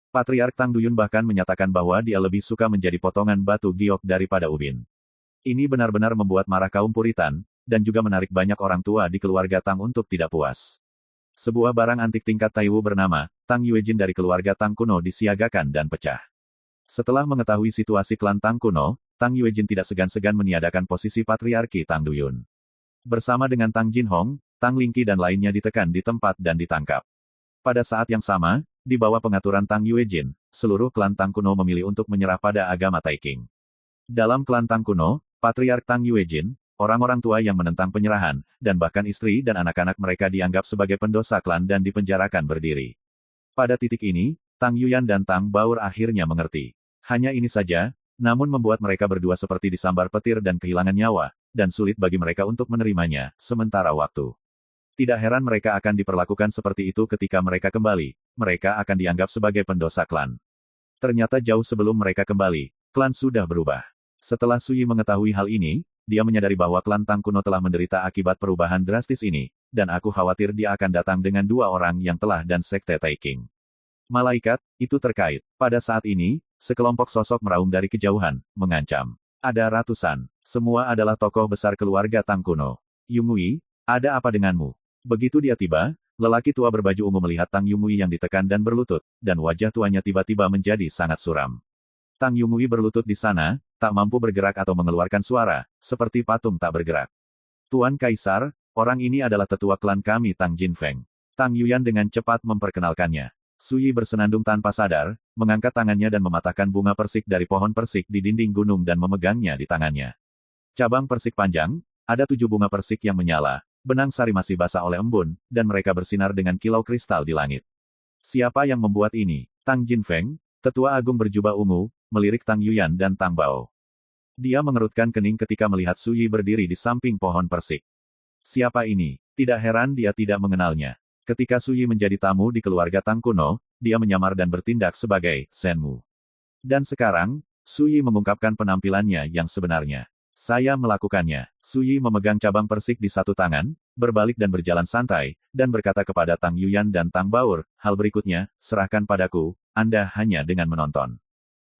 Patriark Tang Duyun bahkan menyatakan bahwa dia lebih suka menjadi potongan batu giok daripada ubin. Ini benar-benar membuat marah kaum Puritan, dan juga menarik banyak orang tua di keluarga Tang untuk tidak puas. Sebuah barang antik tingkat Taiwu bernama Tang Yuejin dari keluarga Tang kuno disiagakan dan pecah. Setelah mengetahui situasi klan Tang kuno, Tang Yuejin tidak segan-segan meniadakan posisi patriarki Tang Duyun. Bersama dengan Tang Jinhong, Tang Lingqi dan lainnya ditekan di tempat dan ditangkap. Pada saat yang sama, di bawah pengaturan Tang Yuejin, seluruh klan Tang kuno memilih untuk menyerah pada agama Taiking. Dalam klan Tang kuno, Patriark Tang Yuejin, orang-orang tua yang menentang penyerahan, dan bahkan istri dan anak-anak mereka dianggap sebagai pendosa klan dan dipenjarakan berdiri. Pada titik ini, Tang Yuyan dan Tang Baur akhirnya mengerti. Hanya ini saja, namun membuat mereka berdua seperti disambar petir dan kehilangan nyawa, dan sulit bagi mereka untuk menerimanya, sementara waktu. Tidak heran mereka akan diperlakukan seperti itu ketika mereka kembali, mereka akan dianggap sebagai pendosa klan. Ternyata jauh sebelum mereka kembali, klan sudah berubah. Setelah Su Yi mengetahui hal ini, dia menyadari bahwa klan Tang kuno telah menderita akibat perubahan drastis ini, dan aku khawatir dia akan datang dengan 2 orang yang telah dan Sekte Taiking. Malaikat, itu terkait. Pada saat ini, sekelompok sosok meraung dari kejauhan, mengancam. Ada ratusan. Semua adalah tokoh besar keluarga Tang kuno. Yungui, ada apa denganmu? Begitu dia tiba, lelaki tua berbaju ungu melihat Tang Yungui yang ditekan dan berlutut, dan wajah tuanya tiba-tiba menjadi sangat suram. Tang Yungui berlutut di sana, tak mampu bergerak atau mengeluarkan suara, seperti patung tak bergerak. Tuan Kaisar, orang ini adalah tetua klan kami Tang Jinfeng. Tang Yuyan dengan cepat memperkenalkannya. Su Yi bersenandung tanpa sadar, mengangkat tangannya dan mematahkan bunga persik dari pohon persik di dinding gunung dan memegangnya di tangannya. Cabang persik panjang, ada 7 bunga persik yang menyala, benang sari masih basah oleh embun, dan mereka bersinar dengan kilau kristal di langit. Siapa yang membuat ini? Tang Jinfeng, tetua agung berjubah ungu, melirik Tang Yuyan dan Tang Bao. Dia mengerutkan kening ketika melihat Su Yi berdiri di samping pohon persik. Siapa ini? Tidak heran dia tidak mengenalnya. Ketika Su Yi menjadi tamu di keluarga Tang kuno, dia menyamar dan bertindak sebagai Senmu. Dan sekarang, Su Yi mengungkapkan penampilannya yang sebenarnya. Saya melakukannya. Suyi memegang cabang persik di satu tangan, berbalik dan berjalan santai, dan berkata kepada Tang Yuyan dan Tang Baur, hal berikutnya, serahkan padaku, Anda hanya dengan menonton.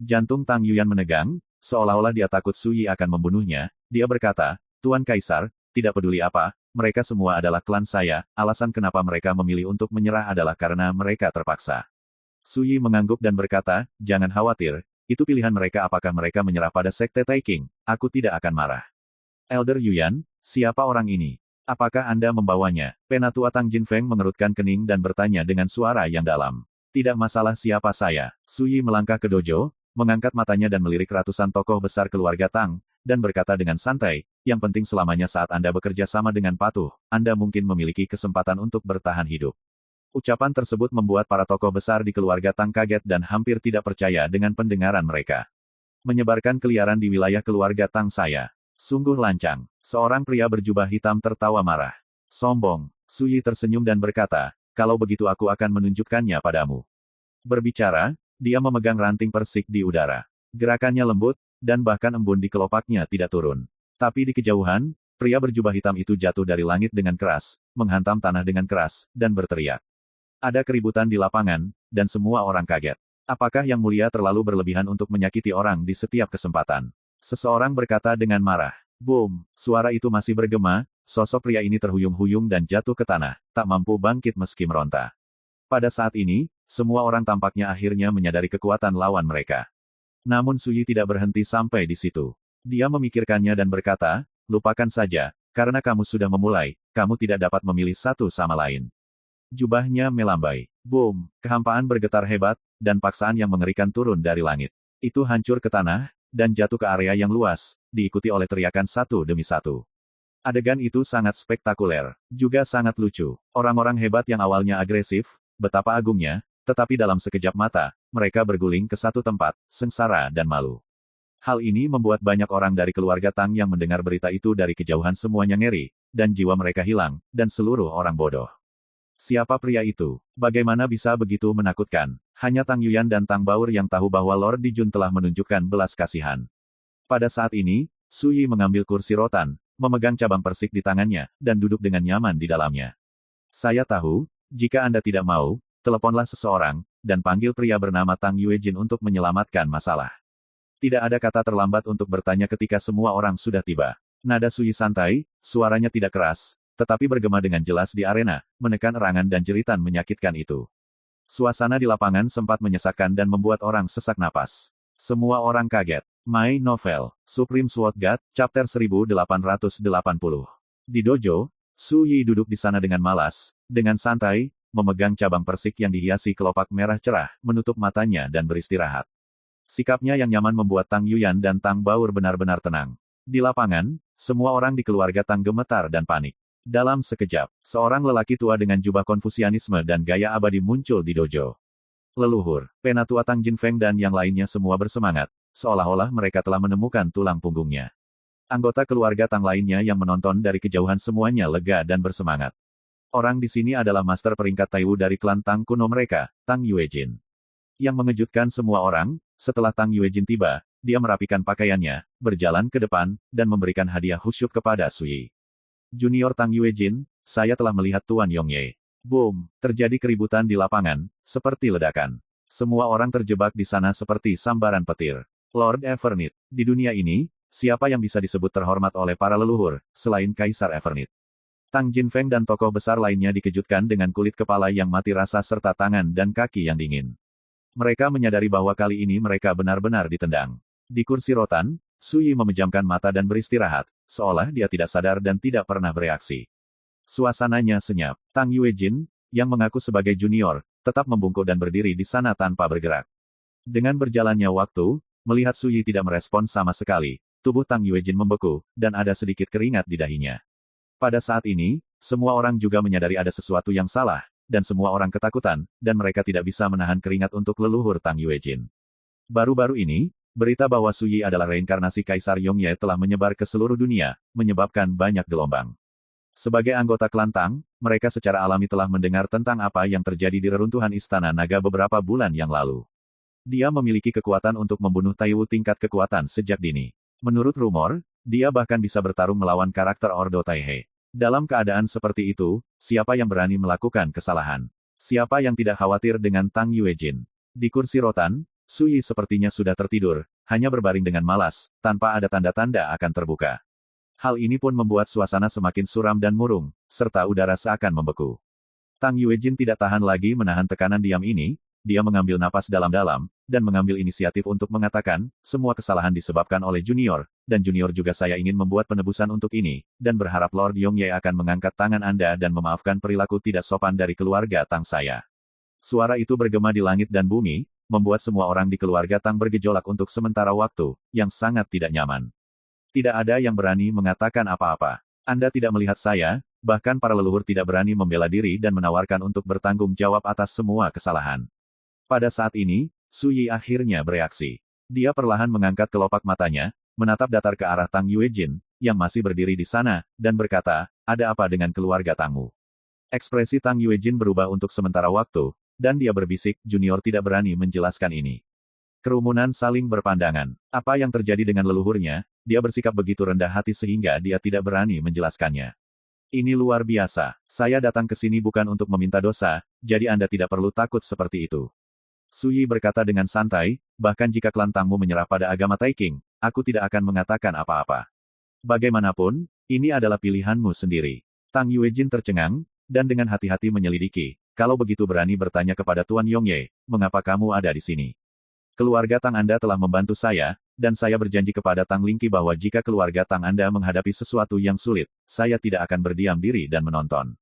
Jantung Tang Yuyan menegang, seolah-olah dia takut Suyi akan membunuhnya. Dia berkata, Tuan Kaisar, tidak peduli apa, mereka semua adalah klan saya, alasan kenapa mereka memilih untuk menyerah adalah karena mereka terpaksa. Suyi mengangguk dan berkata, jangan khawatir, itu pilihan mereka apakah mereka menyerah pada Sekte Taiking, aku tidak akan marah. Elder Yuyan, siapa orang ini? Apakah Anda membawanya? Penatua Tang Jinfeng mengerutkan kening dan bertanya dengan suara yang dalam. Tidak masalah siapa saya. Suyi melangkah ke dojo, mengangkat matanya dan melirik ratusan tokoh besar keluarga Tang, dan berkata dengan santai, yang penting selamanya saat Anda bekerja sama dengan patuh, Anda mungkin memiliki kesempatan untuk bertahan hidup. Ucapan tersebut membuat para tokoh besar di keluarga Tang kaget dan hampir tidak percaya dengan pendengaran mereka. Menyebarkan keliaran di wilayah keluarga Tang saya. Sungguh lancang. Seorang pria berjubah hitam tertawa marah. Sombong. Suyi tersenyum dan berkata, kalau begitu aku akan menunjukkannya padamu. Berbicara, dia memegang ranting persik di udara. Gerakannya lembut, dan bahkan embun di kelopaknya tidak turun. Tapi di kejauhan, pria berjubah hitam itu jatuh dari langit dengan keras, menghantam tanah dengan keras, dan berteriak. Ada keributan di lapangan, dan semua orang kaget. Apakah Yang Mulia terlalu berlebihan untuk menyakiti orang di setiap kesempatan? Seseorang berkata dengan marah. Boom! Suara itu masih bergema, sosok pria ini terhuyung-huyung dan jatuh ke tanah, tak mampu bangkit meski meronta. Pada saat ini, semua orang tampaknya akhirnya menyadari kekuatan lawan mereka. Namun Suyi tidak berhenti sampai di situ. Dia memikirkannya dan berkata, lupakan saja, karena kamu sudah memulai, kamu tidak dapat memilih satu sama lain. Jubahnya melambai. Boom! Kehampaan bergetar hebat, dan paksaan yang mengerikan turun dari langit. Itu hancur ke tanah, dan jatuh ke area yang luas, diikuti oleh teriakan satu demi satu. Adegan itu sangat spektakuler, juga sangat lucu. Orang-orang hebat yang awalnya agresif, betapa agungnya, tetapi dalam sekejap mata, mereka berguling ke satu tempat, sengsara dan malu. Hal ini membuat banyak orang dari keluarga Tang yang mendengar berita itu dari kejauhan semuanya ngeri, dan jiwa mereka hilang, dan seluruh orang bodoh. Siapa pria itu? Bagaimana bisa begitu menakutkan? Hanya Tang Yuyan dan Tang Baur yang tahu bahwa Lord Dijun telah menunjukkan belas kasihan. Pada saat ini, Suyi mengambil kursi rotan, memegang cabang persik di tangannya, dan duduk dengan nyaman di dalamnya. Saya tahu, jika Anda tidak mau, teleponlah seseorang, dan panggil pria bernama Tang Yuejin untuk menyelamatkan masalah. Tidak ada kata terlambat untuk bertanya ketika semua orang sudah tiba. Nada Suyi santai, suaranya tidak keras, tetapi bergema dengan jelas di arena, menekan erangan dan jeritan menyakitkan itu. Suasana di lapangan sempat menyesakkan dan membuat orang sesak napas. Semua orang kaget. My Novel, Supreme Sword God, Chapter 1880. Di dojo, Suyi duduk di sana dengan malas, dengan santai, memegang cabang persik yang dihiasi kelopak merah cerah, menutup matanya dan beristirahat. Sikapnya yang nyaman membuat Tang Yuyan dan Tang Baur benar-benar tenang. Di lapangan, semua orang di keluarga Tang gemetar dan panik. Dalam sekejap, seorang lelaki tua dengan jubah Konfusianisme dan gaya abadi muncul di dojo. Leluhur, Penatua Tang Jinfeng dan yang lainnya semua bersemangat, seolah-olah mereka telah menemukan tulang punggungnya. Anggota keluarga Tang lainnya yang menonton dari kejauhan semuanya lega dan bersemangat. Orang di sini adalah master peringkat Taiwu dari klan Tang kuno mereka, Tang Yuejin. Yang mengejutkan semua orang, setelah Tang Yuejin tiba, dia merapikan pakaiannya, berjalan ke depan, dan memberikan hadiah khusyuk kepada Suyi. Junior Tang Yuejin, saya telah melihat Tuan Yongye. Boom! Terjadi keributan di lapangan, seperti ledakan. Semua orang terjebak di sana seperti sambaran petir. Lord Evernit, di dunia ini, siapa yang bisa disebut terhormat oleh para leluhur, selain Kaisar Evernit? Tang Jinfeng dan tokoh besar lainnya dikejutkan dengan kulit kepala yang mati rasa serta tangan dan kaki yang dingin. Mereka menyadari bahwa kali ini mereka benar-benar ditendang. Di kursi rotan, Suyi memejamkan mata dan beristirahat, seolah dia tidak sadar dan tidak pernah bereaksi. Suasananya senyap. Tang Yuejin, yang mengaku sebagai junior, tetap membungkuk dan berdiri di sana tanpa bergerak. Dengan berjalannya waktu, melihat Suyi tidak merespon sama sekali, tubuh Tang Yuejin membeku, dan ada sedikit keringat di dahinya. Pada saat ini, semua orang juga menyadari ada sesuatu yang salah, dan semua orang ketakutan, dan mereka tidak bisa menahan keringat untuk leluhur Tang Yuejin. Baru-baru ini, berita bahwa Suyi adalah reinkarnasi Kaisar Yongye telah menyebar ke seluruh dunia, menyebabkan banyak gelombang. Sebagai anggota klan Tang, mereka secara alami telah mendengar tentang apa yang terjadi di reruntuhan Istana Naga beberapa bulan yang lalu. Dia memiliki kekuatan untuk membunuh Taiwu tingkat kekuatan sejak dini. Menurut rumor, Dia bahkan bisa bertarung melawan karakter Ordo Taihe. Dalam keadaan seperti itu, siapa yang berani melakukan kesalahan? Siapa yang tidak khawatir dengan Tang Yuejin? Di kursi rotan, Su Yi sepertinya sudah tertidur, hanya berbaring dengan malas, tanpa ada tanda-tanda akan terbuka. Hal ini pun membuat suasana semakin suram dan murung, serta udara seakan membeku. Tang Yuejin tidak tahan lagi menahan tekanan diam ini, dia mengambil napas dalam-dalam, dan mengambil inisiatif untuk mengatakan, semua kesalahan disebabkan oleh Junior, dan Junior juga saya ingin membuat penebusan untuk ini, dan berharap Lord Yongye akan mengangkat tangan Anda dan memaafkan perilaku tidak sopan dari keluarga Tang saya. Suara itu bergema di langit dan bumi, membuat semua orang di keluarga Tang bergejolak untuk sementara waktu, yang sangat tidak nyaman. Tidak ada yang berani mengatakan apa-apa. Anda tidak melihat saya, bahkan para leluhur tidak berani membela diri dan menawarkan untuk bertanggung jawab atas semua kesalahan. Pada saat ini, Su Yi akhirnya bereaksi. Dia perlahan mengangkat kelopak matanya, menatap datar ke arah Tang Yuejin, yang masih berdiri di sana, dan berkata, ada apa dengan keluarga Tangmu? Ekspresi Tang Yuejin berubah untuk sementara waktu, dan dia berbisik, Junior tidak berani menjelaskan ini. Kerumunan saling berpandangan. Apa yang terjadi dengan leluhurnya, dia bersikap begitu rendah hati sehingga dia tidak berani menjelaskannya. Ini luar biasa. Saya datang ke sini bukan untuk meminta dosa, jadi Anda tidak perlu takut seperti itu. Su Yi berkata dengan santai, bahkan jika klan Tangmu menyerah pada agama Taiking, aku tidak akan mengatakan apa-apa. Bagaimanapun, ini adalah pilihanmu sendiri. Tang Yuejin tercengang, dan dengan hati-hati menyelidiki, kalau begitu berani bertanya kepada Tuan Yongye, mengapa kamu ada di sini? Keluarga Tang Anda telah membantu saya, dan saya berjanji kepada Tang Lingqi bahwa jika keluarga Tang Anda menghadapi sesuatu yang sulit, saya tidak akan berdiam diri dan menonton.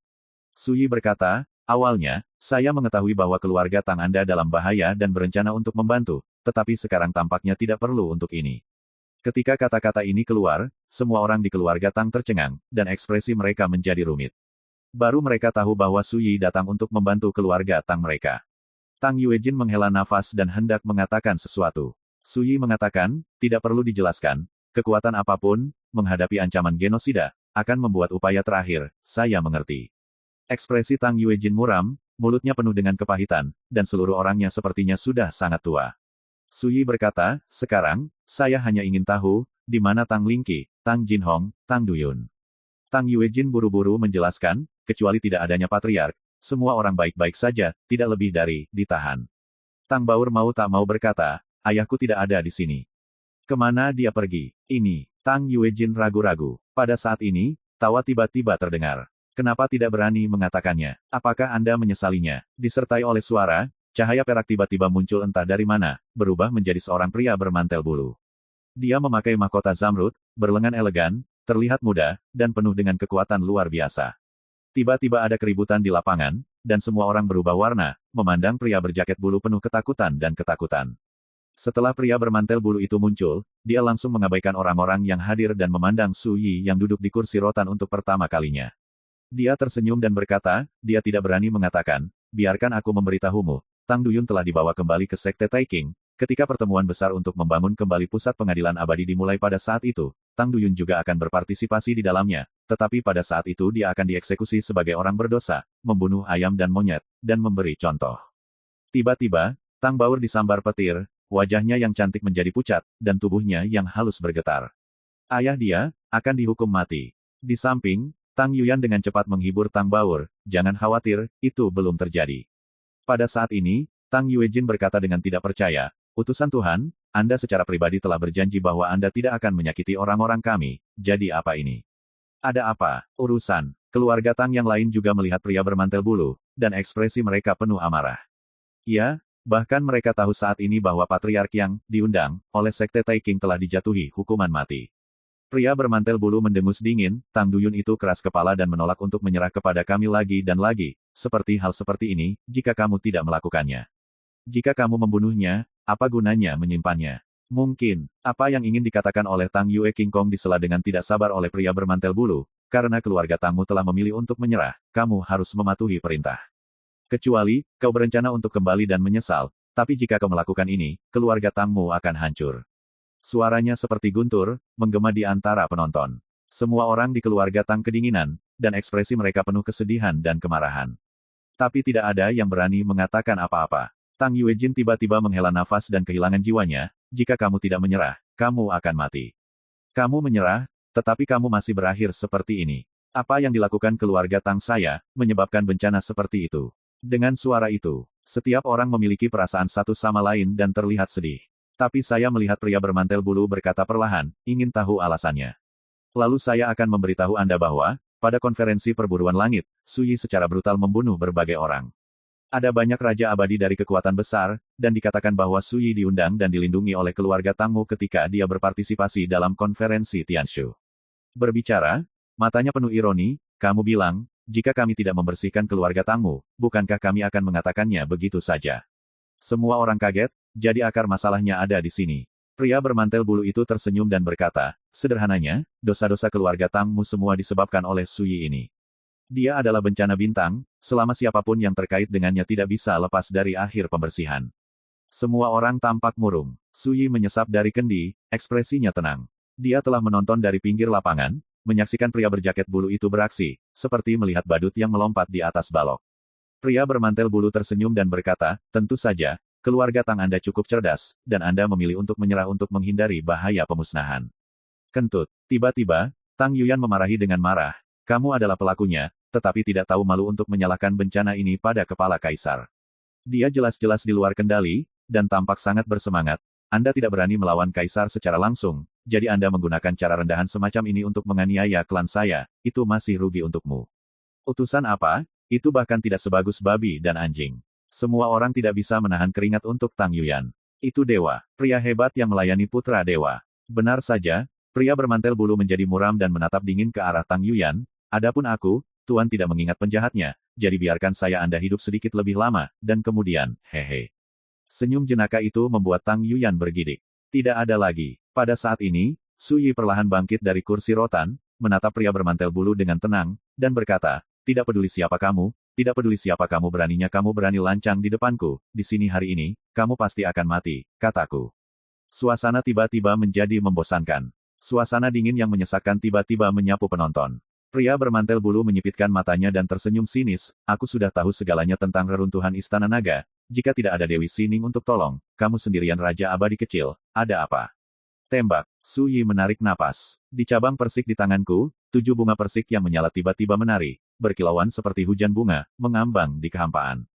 Su Yi berkata, awalnya, saya mengetahui bahwa keluarga Tang Anda dalam bahaya dan berencana untuk membantu, tetapi sekarang tampaknya tidak perlu untuk ini. Ketika kata-kata ini keluar, semua orang di keluarga Tang tercengang, dan ekspresi mereka menjadi rumit. Baru mereka tahu bahwa Su Yi datang untuk membantu keluarga Tang mereka. Tang Yuejin menghela nafas dan hendak mengatakan sesuatu. Su Yi mengatakan, tidak perlu dijelaskan, kekuatan apapun, menghadapi ancaman genosida, akan membuat upaya terakhir, saya mengerti. Ekspresi Tang Yuejin muram, mulutnya penuh dengan kepahitan, dan seluruh orangnya sepertinya sudah sangat tua. Su Yi berkata, sekarang, saya hanya ingin tahu, di mana Tang Lingqi, Tang Jinhong, Tang Duyun. Tang Yuejin buru-buru menjelaskan, kecuali tidak adanya patriark, semua orang baik-baik saja, tidak lebih dari, ditahan. Tang Baur mau tak mau berkata, ayahku tidak ada di sini. Kemana dia pergi? Ini. Tang Yuejin ragu-ragu. Pada saat ini, tawa tiba-tiba terdengar. Kenapa tidak berani mengatakannya? Apakah Anda menyesalinya? Disertai oleh suara, cahaya perak tiba-tiba muncul entah dari mana, berubah menjadi seorang pria bermantel bulu. Dia memakai mahkota zamrud, berlengan elegan, terlihat muda, dan penuh dengan kekuatan luar biasa. Tiba-tiba ada keributan di lapangan, dan semua orang berubah warna, memandang pria berjaket bulu penuh ketakutan dan ketakutan. Setelah pria bermantel bulu itu muncul, dia langsung mengabaikan orang-orang yang hadir dan memandang Su Yi yang duduk di kursi rotan untuk pertama kalinya. Dia tersenyum dan berkata, dia tidak berani mengatakan, biarkan aku memberitahumu, Tang Duyun telah dibawa kembali ke Sekte Taiking. Ketika pertemuan besar untuk membangun kembali pusat pengadilan abadi dimulai pada saat itu, Tang Duyun juga akan berpartisipasi di dalamnya, tetapi pada saat itu dia akan dieksekusi sebagai orang berdosa, membunuh ayam dan monyet, dan memberi contoh. Tiba-tiba, Tang Baur disambar petir, wajahnya yang cantik menjadi pucat, dan tubuhnya yang halus bergetar. Ayah dia, akan dihukum mati. Di samping, Tang Yuyan dengan cepat menghibur Tang Baur, jangan khawatir, itu belum terjadi. Pada saat ini, Tang Yuejin berkata dengan tidak percaya, utusan Tuhan, Anda secara pribadi telah berjanji bahwa Anda tidak akan menyakiti orang-orang kami, jadi apa ini? Ada apa? Urusan. Keluarga Tang yang lain juga melihat pria bermantel bulu, dan ekspresi mereka penuh amarah. Ya, bahkan mereka tahu saat ini bahwa patriark yang diundang oleh Sekte Taiking telah dijatuhi hukuman mati. Pria bermantel bulu mendengus dingin, Tang Duyun itu keras kepala dan menolak untuk menyerah kepada kami lagi dan lagi, seperti hal seperti ini, jika kamu tidak melakukannya. Jika kamu membunuhnya, apa gunanya menyimpannya? Mungkin, apa yang ingin dikatakan oleh Tang Yue King Kong disela dengan tidak sabar oleh pria bermantel bulu, karena keluarga Tangmu telah memilih untuk menyerah, kamu harus mematuhi perintah. Kecuali, kau berencana untuk kembali dan menyesal, tapi jika kau melakukan ini, keluarga Tangmu akan hancur. Suaranya seperti guntur, menggema di antara penonton. Semua orang di keluarga Tang kedinginan, dan ekspresi mereka penuh kesedihan dan kemarahan. Tapi tidak ada yang berani mengatakan apa-apa. Tang Yuejin tiba-tiba menghela nafas dan kehilangan jiwanya, jika kamu tidak menyerah, kamu akan mati. Kamu menyerah, Tetapi kamu masih berakhir seperti ini. Apa yang dilakukan keluarga Tang saya, menyebabkan bencana seperti itu. Dengan suara itu, setiap orang memiliki perasaan satu sama lain dan terlihat sedih. Tapi saya melihat pria bermantel bulu berkata perlahan, ingin tahu alasannya. Lalu saya akan memberitahu Anda bahwa, pada konferensi perburuan langit, Suyi secara brutal membunuh berbagai orang. Ada banyak raja abadi dari kekuatan besar, dan dikatakan bahwa Suyi diundang dan dilindungi oleh keluarga Tangmu ketika dia berpartisipasi dalam konferensi Tianshu. Berbicara, matanya penuh ironi, kamu bilang, jika kami tidak membersihkan keluarga Tangmu, bukankah kami akan mengatakannya begitu saja? Semua orang kaget, jadi akar masalahnya ada di sini. Pria bermantel bulu itu tersenyum dan berkata, sederhananya, dosa-dosa keluarga Tangmu semua disebabkan oleh Suyi ini. Dia adalah bencana bintang, selama siapapun yang terkait dengannya tidak bisa lepas dari akhir pembersihan. Semua orang tampak murung. Suyi menyesap dari kendi, ekspresinya tenang. Dia telah menonton dari pinggir lapangan, menyaksikan pria berjaket bulu itu beraksi, seperti melihat badut yang melompat di atas balok. Pria bermantel bulu tersenyum dan berkata, tentu saja, keluarga Tang Anda cukup cerdas, dan Anda memilih untuk menyerah untuk menghindari bahaya pemusnahan. Kentut. Tiba-tiba, Tang Yuyan memarahi dengan marah. Kamu adalah pelakunya, tetapi tidak tahu malu untuk menyalahkan bencana ini pada kepala kaisar. Dia jelas-jelas di luar kendali, dan tampak sangat bersemangat. Anda tidak berani melawan kaisar secara langsung, jadi Anda menggunakan cara rendahan semacam ini untuk menganiaya klan saya, itu masih rugi untukmu. Utusan apa? Itu bahkan tidak sebagus babi dan anjing. Semua orang tidak bisa menahan keringat untuk Tang Yuyan. Itu dewa, pria hebat yang melayani putra dewa. Benar saja, pria bermantel bulu menjadi muram dan menatap dingin ke arah Tang Yuyan. Adapun aku, Tuan tidak mengingat penjahatnya, jadi biarkan saya Anda hidup sedikit lebih lama, dan kemudian, hehe. Senyum jenaka itu membuat Tang Yuyan bergidik. Tidak ada lagi. Pada saat ini, Suyi perlahan bangkit dari kursi rotan, menatap pria bermantel bulu dengan tenang, dan berkata, tidak peduli siapa kamu beraninya kamu berani lancang di depanku, di sini hari ini, kamu pasti akan mati, kataku. Suasana tiba-tiba menjadi membosankan. Suasana dingin yang menyesakkan tiba-tiba menyapu penonton. Pria bermantel bulu menyipitkan matanya dan tersenyum sinis, aku sudah tahu segalanya tentang reruntuhan Istana Naga, jika tidak ada Dewi Sining untuk tolong, kamu sendirian Raja Abadi kecil, ada apa? Tembak. Suyi menarik napas. Di cabang persik di tanganku, 7 bunga persik yang menyala tiba-tiba menari, berkilauan seperti hujan bunga, mengambang di kehampaan.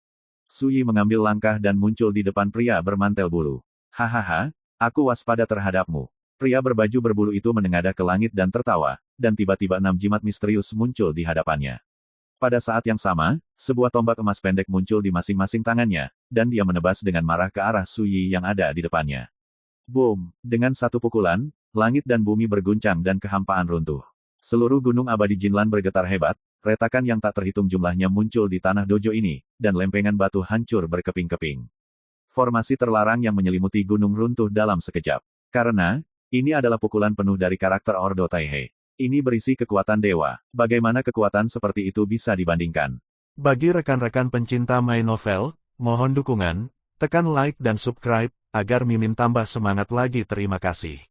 Suyi mengambil langkah dan muncul di depan pria bermantel bulu. Hahaha, aku waspada terhadapmu. Pria berbaju berbulu itu menengadah ke langit dan tertawa, dan tiba-tiba 6 jimat misterius muncul di hadapannya. Pada saat yang sama, sebuah tombak emas pendek muncul di masing-masing tangannya, dan dia menebas dengan marah ke arah Suyi yang ada di depannya. Boom! Dengan satu pukulan, langit dan bumi berguncang dan kehampaan runtuh. Seluruh gunung abadi Jinlan bergetar hebat, retakan yang tak terhitung jumlahnya muncul di tanah dojo ini, dan lempengan batu hancur berkeping-keping. Formasi terlarang yang menyelimuti gunung runtuh dalam sekejap. Karena, ini adalah pukulan penuh dari karakter Ordo Taihei. Ini berisi kekuatan dewa. Bagaimana kekuatan seperti itu bisa dibandingkan? Bagi rekan-rekan pencinta main novel, mohon dukungan, tekan like dan subscribe, agar Mimin tambah semangat lagi. Terima kasih.